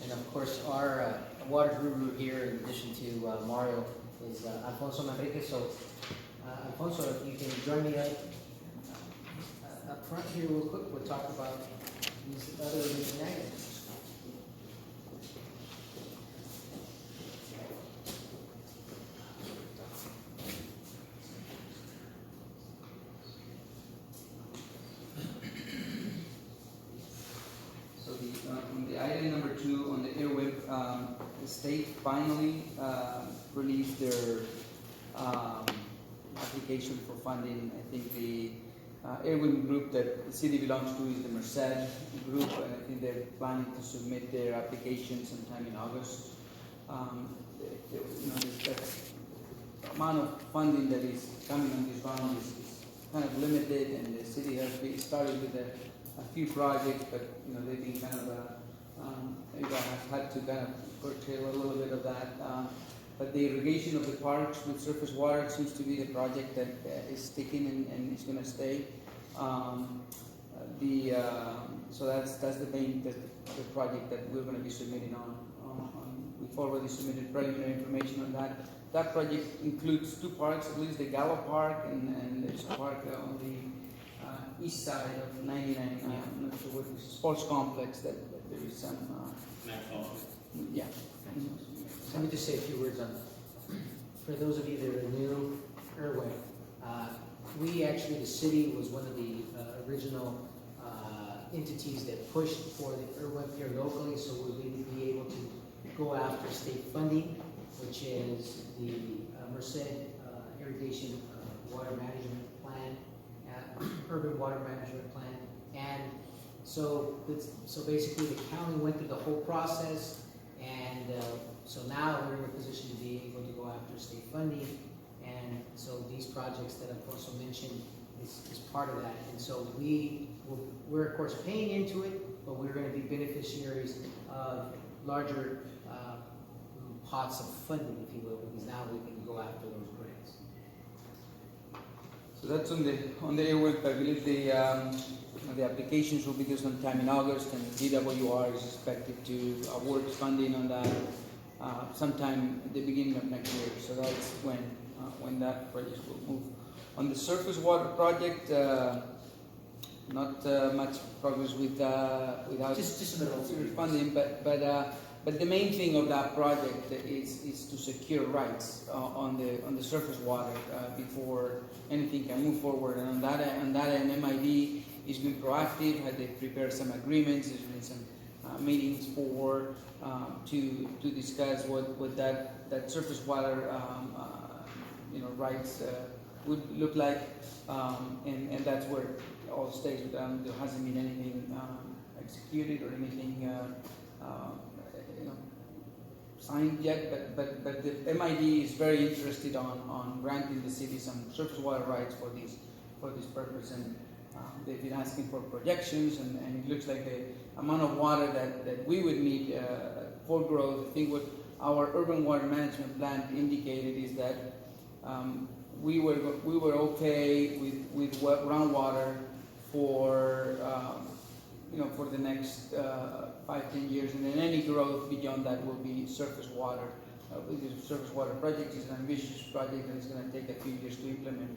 [SPEAKER 1] and of course our water guru here, in addition to Mario, is Alfonso Manrique. So Alfonso, if you can join me up front here real quick, we'll talk about these other items.
[SPEAKER 9] So the item number 2 on the IRWIP, the state finally released their application for funding. I think the IRWIP group that the city belongs to is the Merced group, and I think they're planning to submit their application sometime in August. The amount of funding that is coming on this round is kind of limited, and the city has started with a few projects, but they've been kind of has had to kind of curtail a little bit of that. But the irrigation of the parks with surface water seems to be the project that is sticking and is going to stay. So that's the main the project that we're going to be submitting on. We've already submitted preliminary information on that. That project includes 2 parks, at least the Gallo Park and there's a park on the east side of 99. I'm not sure what it is, sports complex that there is some. Yeah.
[SPEAKER 1] Let me just say a few words on, for those of you that are new, IRWIP. The city was one of the original entities that pushed for the IRWIP here locally, so we'll be able to go after state funding, which is the Merced Irrigation Water Management Plan, Urban Water Management Plan. And so basically the county went through the whole process, and so now we're in a position to be able to go after state funding. And so these projects that I've also mentioned is part of that. And so we're of course paying into it, but we're going to be beneficiaries of larger pots of funding, if you will, because now we can go after those grants.
[SPEAKER 9] So that's on the airwork. I believe the applications will be due sometime in August, and DWR is expected to award funding on that sometime at the beginning of next year. So that's when that project will move. On the surface water project, not much progress without
[SPEAKER 1] Just a little
[SPEAKER 9] funding, but the main thing of that project is to secure rights on the surface water before anything can move forward. And on that end, MID is being proactive. They prepared some agreements. There's been some meetings to discuss what that surface water rights would look like, and that's where it all stays with them. There hasn't been anything executed or anything signed yet, but the MID is very interested on granting the city some surface water rights for this purpose, and they've been asking for projections, and it looks like the amount of water that we would need for growth. I think what our urban water management plan indicated is that we were okay with groundwater for for the next 5-10 years, and then any growth beyond that will be surface water. The surface water project is an ambitious project, and it's going to take a few years to implement.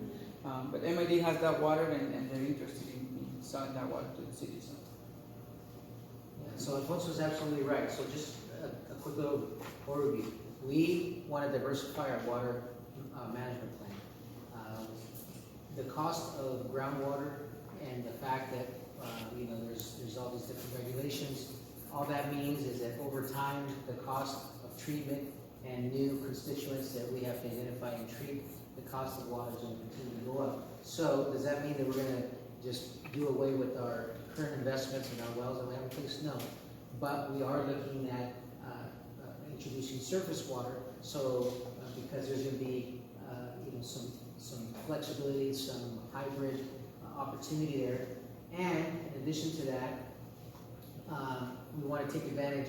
[SPEAKER 9] But MID has that water, and they're interested in selling that water to the city.
[SPEAKER 1] So Alfonso is absolutely right. So just a quick little overview. We want to diversify our water management plan. The cost of groundwater and the fact that there's all these different regulations. All that means is that over time, the cost of treatment and new constituents that we have to identify and treat, the cost of water is going to continue to go up. So does that mean that we're going to just do away with our current investments in our wells that we have in place? No. But we are looking at introducing surface water. So because there's going to be some flexibility, some hybrid opportunity there. And in addition to that, we want to take advantage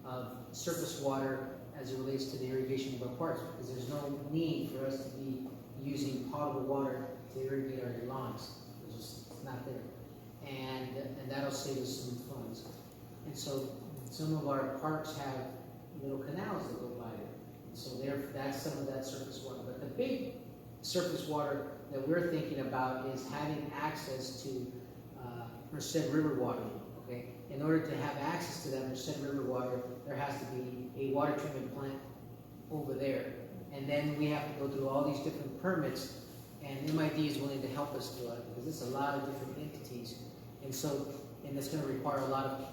[SPEAKER 1] of surface water as it relates to the irrigation of our parks, because there's no need for us to be using potable water to irrigate our lawns. It's not there. And that'll save us some funds. And so some of our parks have little canals that go by there. And so that's some of that surface water. But the big surface water that we're thinking about is having access to Merced River water. Okay, in order to have access to that Merced River water, there has to be a water treatment plant over there, and then we have to go through all these different permits. And MID is willing to help us do it because it's a lot of different entities, and it's going to require a lot of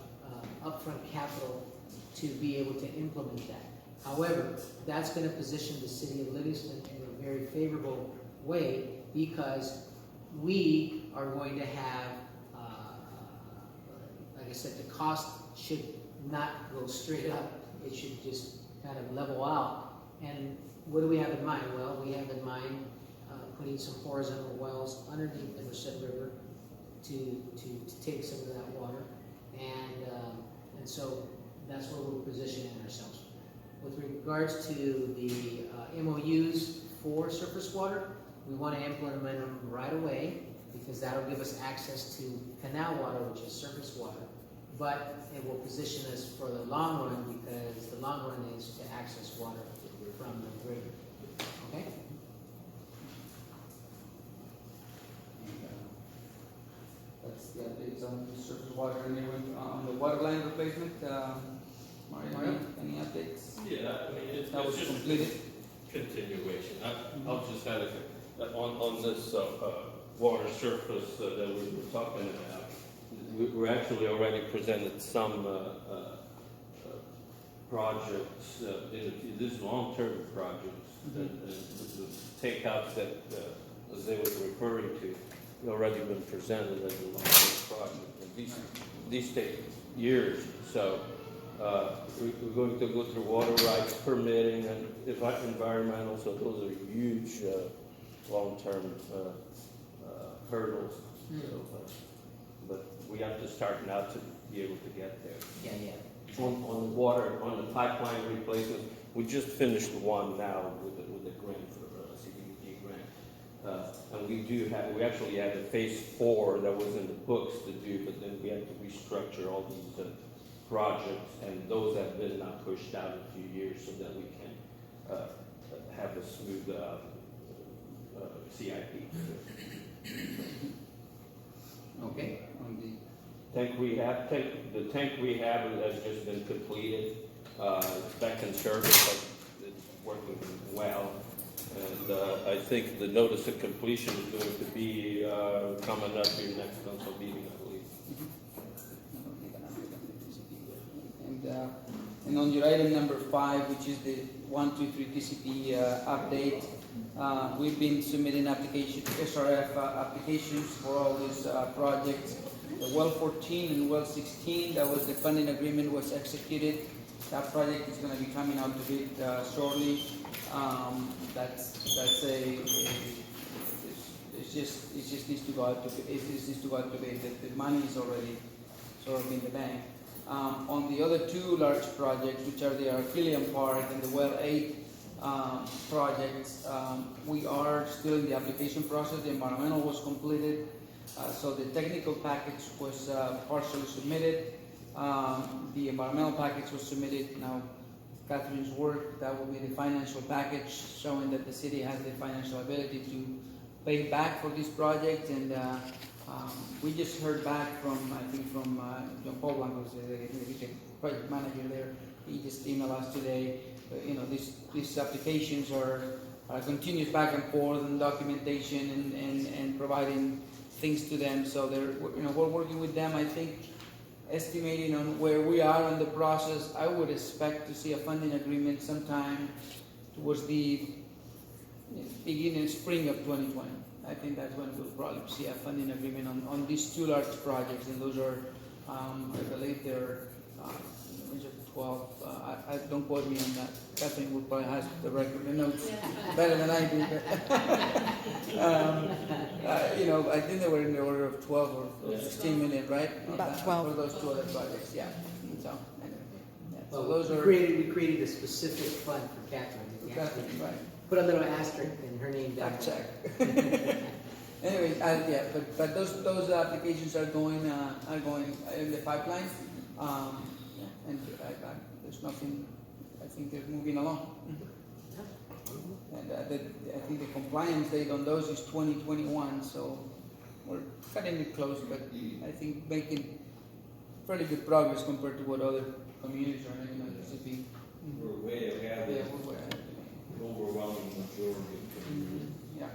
[SPEAKER 1] upfront capital to be able to implement that. However, that's going to position the city of Livingston in a very favorable way, because we are going to have, like I said, the cost should not go straight up. It should just kind of level out. And what do we have in mind? Well, we have in mind putting some horizontal wells underneath the Merced River to take some of that water. And so that's where we're positioning ourselves. With regards to the MOUs for surface water, we want to implement them right away, because that'll give us access to canal water, which is surface water. But it will position us for the long run, because the long run is to access water from the river. Okay?
[SPEAKER 9] That's the updates on the surface water. And then on the water line replacement, Mario, any updates?
[SPEAKER 8] Yeah, I mean,
[SPEAKER 9] That was
[SPEAKER 8] it's just
[SPEAKER 9] completed.
[SPEAKER 8] continuation. I'll just add on this water surface that we were talking about. We actually already presented some projects, these long-term projects, that, the takeouts that, as they was referring to, already been presented as a long-term project. And these take years, so, we're going to go through water rights, permitting, and environmental, so those are huge, long-term, hurdles. So, but we have to start now to be able to get there.
[SPEAKER 1] Yeah.
[SPEAKER 8] On the water, on the pipeline replacement, we just finished one now with the grant for CDBG grant. And we actually had a phase 4 that was in the books to do, but then we had to restructure all these projects, and those have been now pushed out a few years so that we can have a smooth CIP.
[SPEAKER 1] Okay.
[SPEAKER 9] On the
[SPEAKER 8] The tank rehab has just been completed. It's back in service, it's working well. And I think the notice of completion is going to be coming up here next council meeting, I believe.
[SPEAKER 9] And on your item number 5, which is the 123 TCP update, we've been submitting SRF applications for all these projects. The well 14 and well 16, that was the funding agreement was executed. That project is going to be coming out to bid shortly. It just needs to go out to bid. The money is already sort of in the bank. On the other 2 large projects, which are the Arquillian Park and the Well 8 projects, we are still in the application process. The environmental was completed, so the technical package was partially submitted. The environmental package was submitted. Now, Catherine's work, that will be the financial package showing that the city has the financial ability to pay back for this project. And we just heard back from John Paul Blanco, the project manager there. He just emailed us today. These applications are continuous back and forth and documentation and providing things to them. So we're working with them. I think, estimating on where we are in the process, I would expect to see a funding agreement sometime towards the beginning spring of 2020. I think that's when we'll probably see a funding agreement on these 2 large projects, and those are, I believe they're 12. I don't quote me on that. Catherine would probably has the record, the notes better than I do. But I think they were in the order of 12 or 16 million, right?
[SPEAKER 4] About 12.
[SPEAKER 9] For those 2 other projects, yeah. So anyway, yeah.
[SPEAKER 1] Well,
[SPEAKER 9] So those are
[SPEAKER 1] we created a specific fund for Catherine.
[SPEAKER 9] Catherine, right?
[SPEAKER 1] Put a little asterisk in her name down.
[SPEAKER 9] Fact check. Anyway, but those applications are going in the pipeline, and there's nothing. I think they're moving along. And I think the compliance date on those is 2021, so we're cutting it close, but I think making fairly good progress compared to what other communities are making on the Mississippi.
[SPEAKER 8] We're way ahead.
[SPEAKER 9] Yeah, we're way ahead.
[SPEAKER 8] Overwhelming majority of communities.
[SPEAKER 9] Yeah.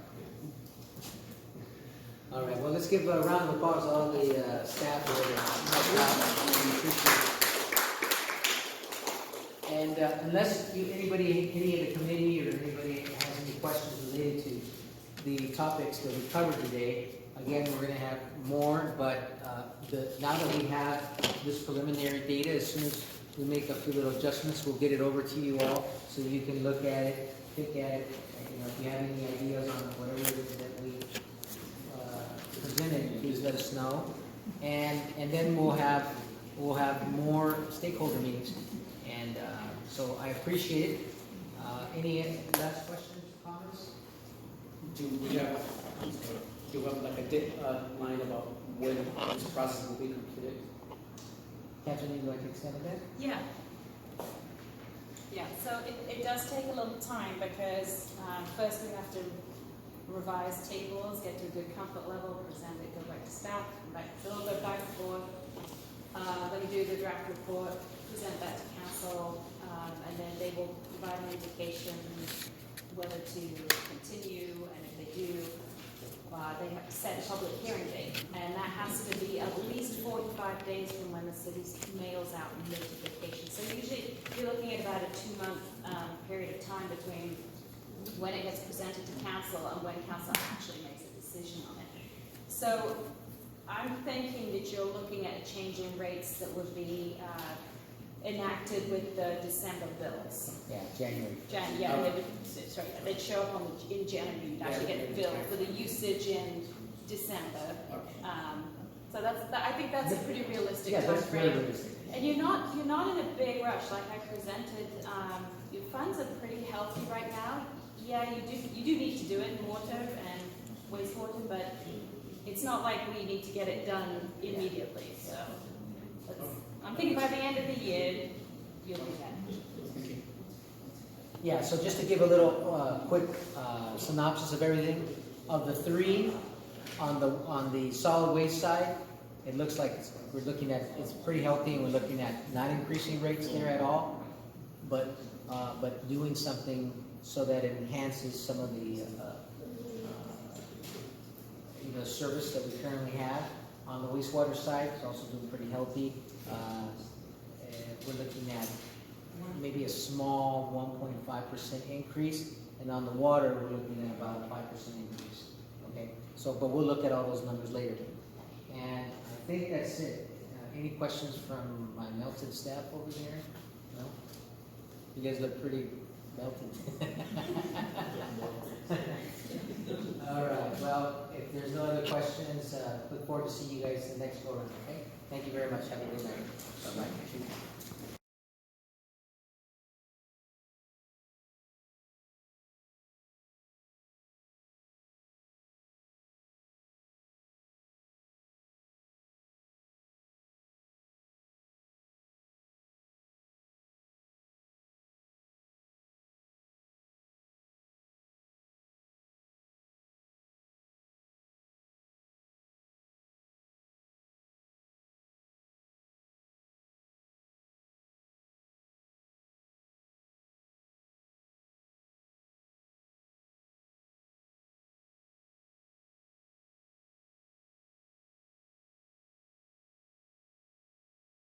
[SPEAKER 1] All right, well, let's give a round of applause to all the staff here that helped out. And unless any of the committee or anybody has any questions related to the topics that we covered today, again, we're going to have more, but now that we have this preliminary data, as soon as we make a few little adjustments, we'll get it over to you all so you can look at it, pick at it. If you have any ideas on whatever it is that we presented, please let us know. And then we'll have more stakeholder meetings. And so I appreciate it. Any last questions, comments?
[SPEAKER 10] Do we have like a deadline about when this process will be completed?
[SPEAKER 1] Catherine, would you like to extend that?
[SPEAKER 3] Yeah. Yeah, so it does take a little time because first we have to revise tables, get to a good comfort level, present it, go back to staff, come back, so it'll go back and forth. Then do the draft report, present that to council, and then they will provide an indication whether to continue, and if they do, they have to set a public hearing date, and that has to be at least 45 days from when the city mails out notification. So usually, you're looking at about a 2-month period of time between when it gets presented to council and when council actually makes a decision on it. So I'm thinking that you're looking at a change in rates that would be enacted with the December bills.
[SPEAKER 1] Yeah, January.
[SPEAKER 3] They'd show up in January, you'd actually get the bill for the usage in December. So I think that's a pretty realistic
[SPEAKER 1] Yeah, that's very
[SPEAKER 3] timeframe.
[SPEAKER 1] realistic.
[SPEAKER 3] And you're not in a big rush, like I presented. Your funds are pretty healthy right now. Yeah, you do need to do it in water and wastewater, but it's not like we need to get it done immediately. So I'm thinking by the end of the year, you'll do that.
[SPEAKER 1] Yeah, so just to give a little quick synopsis of everything, of the 3 on the solid waste side, it looks like we're looking at, it's pretty healthy, and we're looking at not increasing rates there at all, but doing something so that it enhances some of the service that we currently have. On the wastewater side, it's also doing pretty healthy. We're looking at maybe a small 1.5% increase, and on the water, we're looking at about a 5% increase. Okay, so but we'll look at all those numbers later. And I think that's it. Any questions from my melted staff over there? No? You guys look pretty melted. All right, well, if there's no other questions, look forward to seeing you guys the next go around, okay? Thank you very much. Have a good night. Bye-bye.